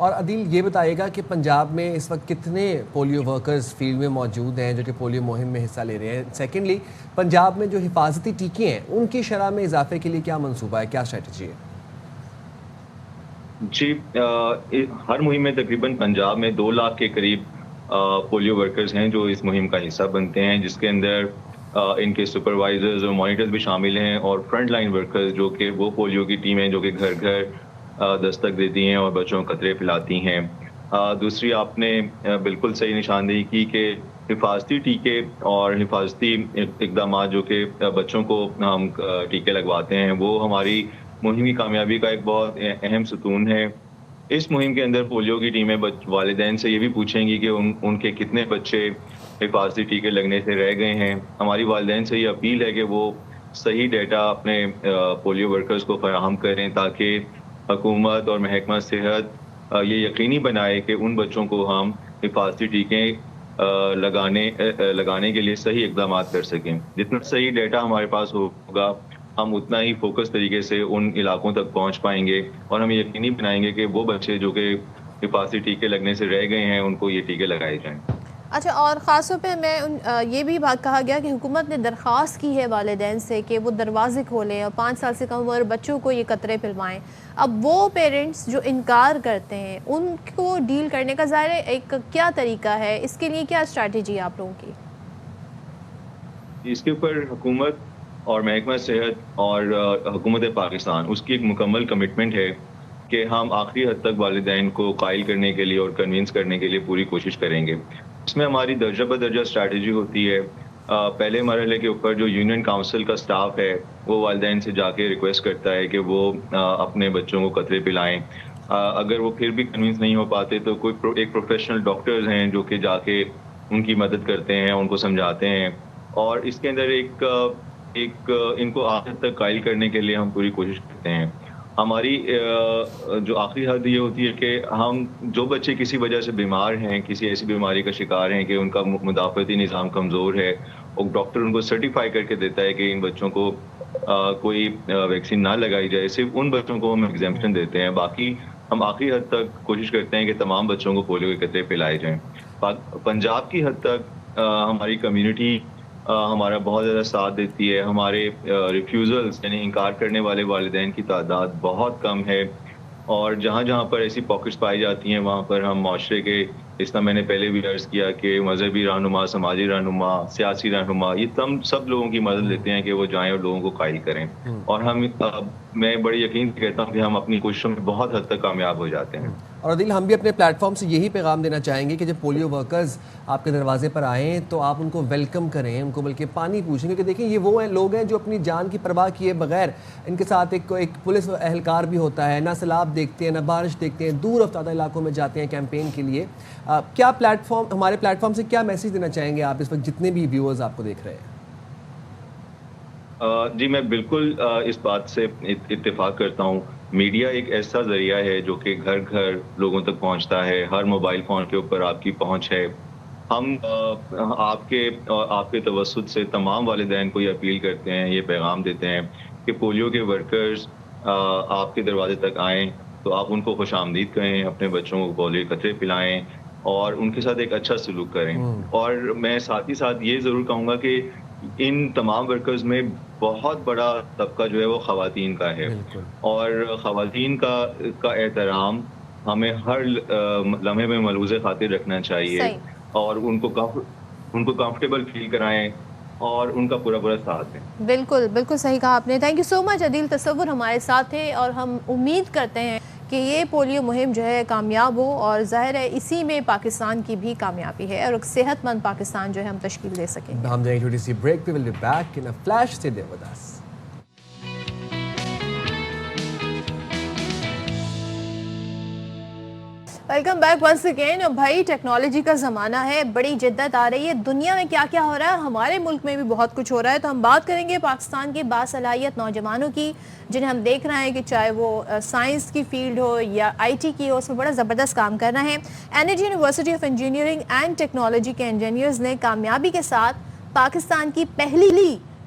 اور عدیل یہ بتائیے گا کہ پنجاب میں اس وقت کتنے پولیو ورکرز فیلڈ میں موجود ہیں جو کہ پولیو مہم میں حصہ لے رہے ہیں؟ سیکنڈلی پنجاب میں جو حفاظتی ٹیکے ہیں ان کی شرح میں اضافے کے لیے کیا منصوبہ ہے، کیا اسٹریٹجی ہے؟ جی ہر مہم میں تقریباً پنجاب میں 2 لاکھ کے قریب پولیو ورکرز ہیں جو اس مہم کا حصہ بنتے ہیں، جس کے اندر ان کے سپروائزرز اور مانیٹرز بھی شامل ہیں، اور فرنٹ لائن ورکرز جو کہ وہ پولیو کی ٹیمیں جو کہ گھر گھر دستک دیتی ہیں اور بچوں کو قطرے پلاتی ہیں۔ دوسری آپ نے بالکل صحیح نشاندہی کی کہ حفاظتی ٹیکے اور حفاظتی اقدامات جو کہ بچوں کو ہم ٹیکے لگواتے ہیں وہ ہماری مہم کی کامیابی کا ایک بہت اہم ستون ہے۔ اس مہم کے اندر پولیو کی ٹیمیں والدین سے یہ بھی پوچھیں گی کہ ان کے کتنے بچے حفاظتی ٹیکے لگنے سے رہ گئے ہیں۔ ہماری والدین سے یہ اپیل ہے کہ وہ صحیح ڈیٹا اپنے پولیو ورکرز کو فراہم کریں تاکہ حکومت اور محکمہ صحت یہ یقینی بنائے کہ ان بچوں کو ہم حفاظتی ٹیکے لگانے کے لیے صحیح اقدامات کر سکیں۔ جتنا صحیح ڈیٹا ہمارے پاس ہوگا ہم اتنا ہی فوکس طریقے سے ان علاقوں تک پہنچ پائیں گے، اور ہم یقینی بنائیں گے کہ وہ بچے جو کہ حفاظتی ٹیکے لگنے سے رہ گئے ہیں ان کو یہ ٹیکے لگائے جائیں۔ اچھا، اور خاص طور پہ یہ بھی بات کہا گیا کہ حکومت نے درخواست کی ہے والدین سے کہ وہ دروازے کھولیں اور 5 سال سے کم عمر بچوں کو یہ قطرے پلوائیں۔ اب وہ پیرنٹس جو انکار کرتے ہیں ان کو ڈیل کرنے کا ظاہر ایک کیا طریقہ ہے، اس کے لیے کیا اسٹریٹجی ہے آپ لوگوں کی؟ اس کے اوپر حکومت اور محکمہ صحت اور حکومت پاکستان اس کی ایک مکمل کمٹمنٹ ہے کہ ہم آخری حد تک والدین کو قائل کرنے کے لیے اور کنونس کرنے کے لیے پوری کوشش کریں گے۔ اس میں ہماری درجہ بدرجہ اسٹریٹجی ہوتی ہے۔ پہلے مرحلے کے اوپر جو یونین کاؤنسل کا سٹاف ہے وہ والدین سے جا کے ریکویسٹ کرتا ہے کہ وہ اپنے بچوں کو قطرے پلائیں۔ اگر وہ پھر بھی کنونس نہیں ہو پاتے تو ایک پروفیشنل ڈاکٹرز ہیں جو کہ جا کے ان کی مدد کرتے ہیں، ان کو سمجھاتے ہیں، اور اس کے اندر ایک ان کو آخر تک قائل کرنے کے لیے ہم پوری کوشش کرتے ہیں۔ ہماری جو آخری حد یہ ہوتی ہے کہ ہم جو بچے کسی وجہ سے بیمار ہیں، کسی ایسی بیماری کا شکار ہیں کہ ان کا مدافعتی نظام کمزور ہے، اور ڈاکٹر ان کو سرٹیفائی کر کے دیتا ہے کہ ان بچوں کو کوئی ویکسین نہ لگائی جائے، صرف ان بچوں کو ہم ایگزیمپشن دیتے ہیں۔ باقی ہم آخری حد تک کوشش کرتے ہیں کہ تمام بچوں کو پولیو کے قطرے پلائے جائیں۔ پنجاب کی حد تک ہماری کمیونٹی ہمارا بہت زیادہ ساتھ دیتی ہے۔ ہمارے ریفیوزلز یعنی انکار کرنے والے والدین کی تعداد بہت کم ہے، اور جہاں جہاں پر ایسی پاکٹس پائی جاتی ہیں وہاں پر ہم معاشرے کے، اس طرح میں نے پہلے بھی عرض کیا کہ مذہبی رہنما، سماجی رہنما، سیاسی رہنما، یہ سب لوگوں کی مدد لیتے ہیں کہ وہ جائیں اور لوگوں کو قائل کریں، اور میں بڑے یقین سے کہتا ہوں کہ ہم اپنی کوششوں میں بہت حد تک کامیاب ہو جاتے ہیں۔ اور عدیل ہم بھی اپنے پلیٹ فارم سے یہی پیغام دینا چاہیں گے کہ جب پولیو ورکرز آپ کے دروازے پر آئیں تو آپ ان کو ویلکم کریں، ان کو بلکہ پانی پوچھیں، کیونکہ دیکھیں یہ وہ لوگ ہیں جو اپنی جان کی پرواہ کیے بغیر، ان کے ساتھ ایک پولیس اہلکار بھی ہوتا ہے، نہ سیلاب دیکھتے ہیں نہ بارش دیکھتے ہیں، دور افتادہ علاقوں میں جاتے ہیں کیمپین کے لیے۔ کیا ہمارے پلیٹ فارم سے کیا میسیج دینا چاہیں گے آپ اس وقت جتنے بھی ویورز آپ کو دیکھ رہے ہیں؟ جی میں بالکل اس بات سے اتفاق کرتا ہوں۔ میڈیا ایک ایسا ذریعہ ہے جو کہ گھر گھر لوگوں تک پہنچتا ہے، ہر موبائل فون کے اوپر آپ کی پہنچ ہے۔ ہم آپ کے توسط سے تمام والدین کو یہ اپیل کرتے ہیں، یہ پیغام دیتے ہیں کہ پولیو کے ورکرز آپ کے دروازے تک آئیں تو آپ ان کو خوش آمدید کہیں، اپنے بچوں کو پولیو قطرے پلائیں اور ان کے ساتھ ایک اچھا سلوک کریں۔ اور میں ساتھ ہی ساتھ یہ ضرور کہوں گا کہ ان تمام ورکرز میں بہت بڑا طبقہ جو ہے وہ خواتین کا ہے، اور خواتین کا احترام ہمیں ہر لمحے میں ملحوظ خاطر رکھنا چاہیے، اور ان کو کمفرٹیبل فیل کرائیں اور ان کا پورا ساتھ دیں۔ بالکل بالکل صحیح کہا آپ نے۔ تھینک یو سو مچ عدیل تصور ہمارے ساتھ تھے، اور ہم امید کرتے ہیں کہ یہ پولیو مہم جو ہے کامیاب ہو، اور ظاہر ہے اسی میں پاکستان کی بھی کامیابی ہے، اور ایک صحت مند پاکستان جو ہے ہم تشکیل دے سکیں گے۔ ہم جائیں چھوٹی سی بریک پہ، will be back in a flash, stay there with us. Welcome back once again. بھائی ٹیکنالوجی کا زمانہ ہے، بڑی جدت آ رہی ہے، دنیا میں کیا کیا ہو رہا ہے، ہمارے ملک میں بھی بہت کچھ ہو رہا ہے، تو ہم بات کریں گے پاکستان کے باصلاحیت نوجوانوں کی، جنہیں ہم دیکھ رہے ہیں کہ چاہے وہ سائنس کی فیلڈ ہو یا آئی ٹی کی ہو، اس میں بڑا زبردست کام کر رہے ہیں۔ NIT university of engineering and technology کے انجینئرز نے کامیابی کے ساتھ پاکستان کی پہلی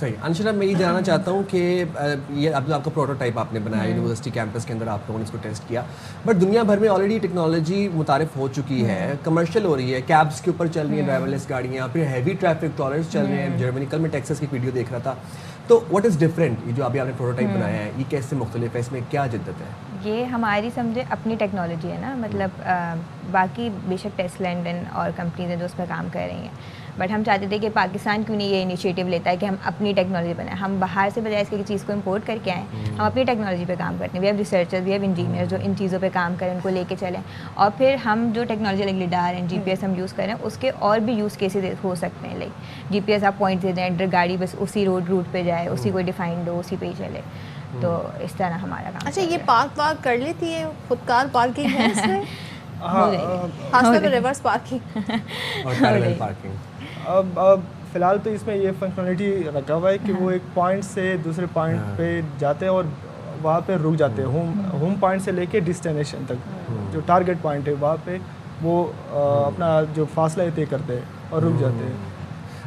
صحیح. انشرا, میں یہ جاننا چاہتا ہوں کہ یہ اب آپ کا پروٹوٹائپ آپ نے بنایا, یونیورسٹی کیمپس کے اندر آپ لوگوں نے اس کو ٹیسٹ کیا, بٹ دنیا بھر میں آلریڈی ٹیکنالوجی متعارف ہو چکی ہے, کمرشل ہو رہی ہے, کیبس کے اوپر چل رہی ہیں ڈرائیور لیس گاڑیاں, پھر ہیوی ٹریفک ٹرالرز چل رہے ہیں. جرمنی کل میں ٹیکساس کی ویڈیو دیکھ رہا تھا. تو واٹ از ڈفرینٹ, یہ جو ابھی آپ نے پروٹوٹائپ بنایا ہے یہ کیسے مختلف ہے, اس میں کیا جدت ہے؟ یہ ہماری سمجھے اپنی ٹیکنالوجی ہے نا, مطلب باقی بے شک ٹیسٹ لینڈن اور کمپنیز ہیں جو اس پہ کام کر رہی ہیں, بٹ ہم چاہتے تھے کہ پاکستان کیوں نہیں یہ انیشیٹو لیتا ہے کہ ہم اپنی ٹیکنالوجی بنائیں. ہم باہر سے بجائے اس کی چیز کو امپورٹ کر کے آئیں, ہم اپنی ٹیکنالوجی پہ کام کرتے ہیں. We have researchers, we have engineer جو ان چیزوں پہ کام کریں, ان کو لے کے چلیں, اور پھر ہم جو technology like LiDAR and G P S ہم یوز کریں, اس کے اور بھی یوز کیسز ہو سکتے ہیں. لائک جی پی ایس آپ پوائنٹ دے دیں, گاڑی بس اسی روٹ پہ جائے, اسی کو ڈیفائنڈ ہو, اسی پہ ہی چلے. تو اس طرح ہمارا کام. اچھا, یہ پارک وارک کر لیتی ہے, خود کار پارکنگ ہے اس میں, خاص طور پہ ریورس پارکنگ اور پیرالل پارکنگ؟ اب فی الحال تو اس میں یہ فنکشنلٹی رکھا ہوا ہے کہ وہ ایک پوائنٹ سے دوسرے پوائنٹ پہ جاتے ہیں اور وہاں پہ رک جاتے ہیں. ہوم پوائنٹ سے لے کے ڈسٹینیشن تک جو ٹارگیٹ پوائنٹ ہے وہاں پہ وہ اپنا جو فاصلہ ہے طے کرتے ہیں اور رک جاتے ہیں.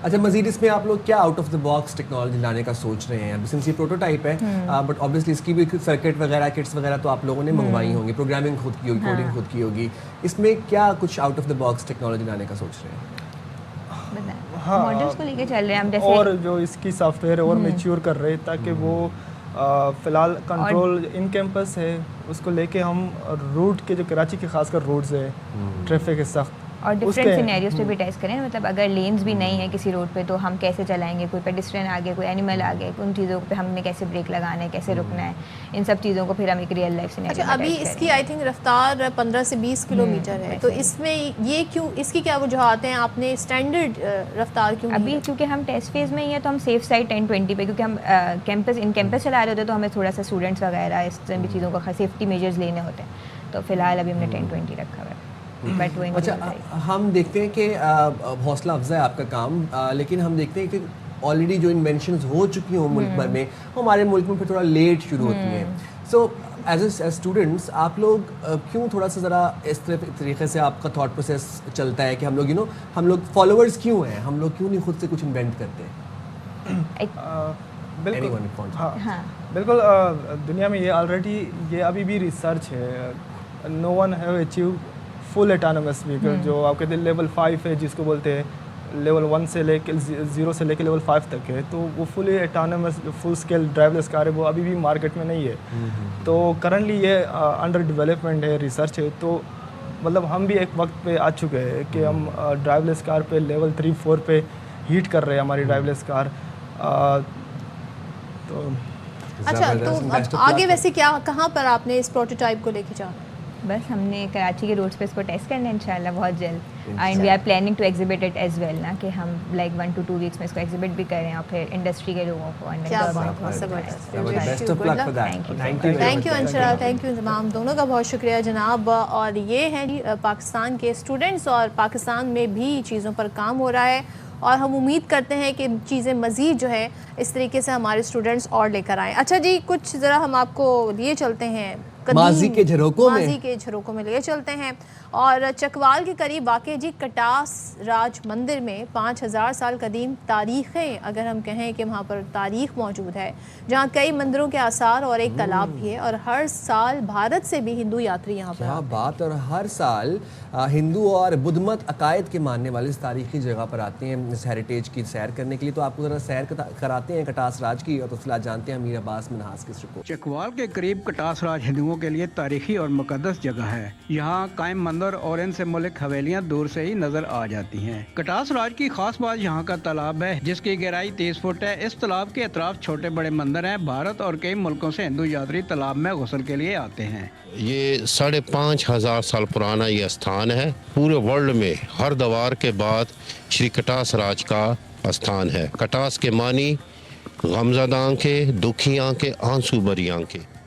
اچھا, مزید اس میں آپ لوگ کیا out of the box technology لانے کا سوچ رہے ہیں؟ سنس یہ پروٹوٹائپ ہے, بٹ آبویسلی اس کی بھی سرکٹ وغیرہ, کٹس وغیرہ تو آپ لوگوں نے منگوائی ہوں گی, پروگرامنگ خود کی ہوگی, کوڈنگ خود کی ہوگی. اس میں کیا کچھ out of the box technology لانے کا سوچ رہے ہیں؟ ماڈلس کو لے کے چل رہے ہیں ہم, جیسے اور جو اس کی سافٹ ویئر اور میچور کر رہے تاکہ وہ فی الحال کنٹرول ان کیمپس ہے, اس کو لے کے ہم روٹ کے جو کراچی کے خاص کر روٹس ہے, ٹریفک ہے سخت, اور ڈفرینٹ سینیریوز پہ بھی ٹیسٹ کریں. مطلب اگر لینز بھی نہیں ہیں کسی روڈ پہ تو ہم کیسے چلائیں گے, کوئی پیڈسٹرین آ گیا, کوئی اینیمل آ گیا, ان چیزوں پہ ہم نے کیسے بریک لگانا ہے, کیسے رکنا ہے, ان سب چیزوں کو پھر ہم ایک ریئل لائف سینیریو. اچھا, ابھی اس کی آئی تھنک رفتار 15 سے 20 کلومیٹر ہے, تو اس میں یہ کیوں, اس کی کیا وجوہات ہیں, آپ نے اسٹینڈرڈ رفتار کیوں؟ ابھی کیونکہ ہم ٹیسٹ فیز میں ہی ہے تو ہم سیف سائڈ 10-20 پہ, کیونکہ ہم کیمپس چلا رہے ہوتے ہیں تو ہمیں تھوڑا سا اسٹوڈنٹس وغیرہ اس طرح بھی چیزوں کا سیفٹی میجرز لینے ہوتے ہیں, تو فی الحال ابھی ہم نے 10-20 رکھا ہوا ہے. اچھا, ہم دیکھتے ہیں کہ حوصلہ افزا ہے آپ کا کام, لیکن ہم دیکھتے ہیں کہ آلریڈی جو انوینشنز ہو چکی ہوں ملک بھر میں, ہمارے ملک میں پھر تھوڑا لیٹ شروع ہوتی ہیں. سو ایز اسٹوڈنٹس آپ لوگ کیوں تھوڑا سا ذرا اس طریقے سے آپ کا تھاٹ پروسیس چلتا ہے کہ ہم لوگ ہم لوگ فالوورز کیوں ہیں, ہم لوگ کیوں نہیں خود سے کچھ انوینٹ کرتے؟ بالکل, دنیا میں یہ آلریڈی یہ ابھی بھی ریسرچ ہے. No one have achieve full autonomous vehicle, جو آپ کہتے ہیں لیول 5 ہے, جس کو بولتے ہیں لیول 1 سے لے کے 0 سے لے کے لیول 5 تک ہے, تو وہ فلی اٹانومس فل اسکیل ڈرائیو لیس کار ہے, وہ ابھی بھی مارکیٹ میں نہیں ہے. تو کرنٹلی یہ انڈر ڈیولپمنٹ ہے, ریسرچ ہے. تو مطلب ہم بھی ایک وقت پہ آ چکے ہیں کہ ہم ڈرائیو لیس کار پہ لیول 3-4 پہ ہیٹ کر رہے ہیں ہماری ڈرائیو لیس کار. تو اچھا, تو آگے ویسے کیا, کہاں پر آپ نے اس پروٹوٹائپ کو لے کے جانا؟ بس ہم نے کراچی کے روڈس پہ اس کو ٹیسٹ کرنا ہے انشاءاللہ بہت جلد, and we are planning to exhibit it as well, نا کہ ہم لائک 1 to 2 ویکس میں اس کو ایگزیبٹ بھی کریں اور پھر انڈسٹری کے لوگوں کو. تھینک یو انشرا, تھینک یو انضمام, دونوں کا بہت شکریہ جناب. اور یہ ہیں پاکستان کے اسٹوڈنٹس, اور پاکستان میں بھی چیزوں پر کام ہو رہا ہے, اور ہم امید کرتے ہیں کہ چیزیں مزید جو ہے اس طریقے سے ہمارے اسٹوڈنٹس اور لے کر آئیں. اچھا جی, کچھ ذرا ہم آپ کو لیے چلتے ہیں ماضی کے جھروکوں میں لے چلتے ہیں, اور چکوال کے قریب واقع جی کٹاس راج مندر میں 5000 سال قدیم تاریخیں, اگر ہم کہیں کہ وہاں پر تاریخ موجود ہے, جہاں کئی مندروں کے آثار اور ایک تالاب بھی ہے, اور ہر سال بھارت سے بھی ہندو یاتری یہاں پر. کیا بات, اور ہر سال ہندو اور بدھ مت عقائد کے ماننے والے اس تاریخی جگہ پر آتے ہیں اس ہیریٹیج کی سیر کرنے کے لیے. تو آپ کو ذرا سیر کراتے ہیں کٹاس راج کی, اور تفصیلات جانتے ہیں امیر عباس منہاس کی رپورٹ. چکوال کے قریب کٹاس راج ہندوؤں کے لیے تاریخی اور مقدس جگہ ہے. یہاں قائم مندر اور ان سے ملک حویلیاں دور سے ہی نظر آ جاتی ہیں. کٹاس راج کی خاص بات یہاں کا تالاب ہے, جس کی گہرائی 30 فٹ ہے. اس تالاب کے اطراف چھوٹے بڑے مندر ہیں. بھارت اور کئی ملکوں سے ہندو یاتری تالاب میں غسل کے لیے آتے ہیں. یہ 5,500 سال پرانا یہ استھان ہے. پورے ورلڈ میں ہر دوار کے بعد شری کٹاس راج کا استھان ہے. کٹاس کے معنی غمزدہ آنکھیں, دکھی آنکھیں, آنسو بری آنکھیں.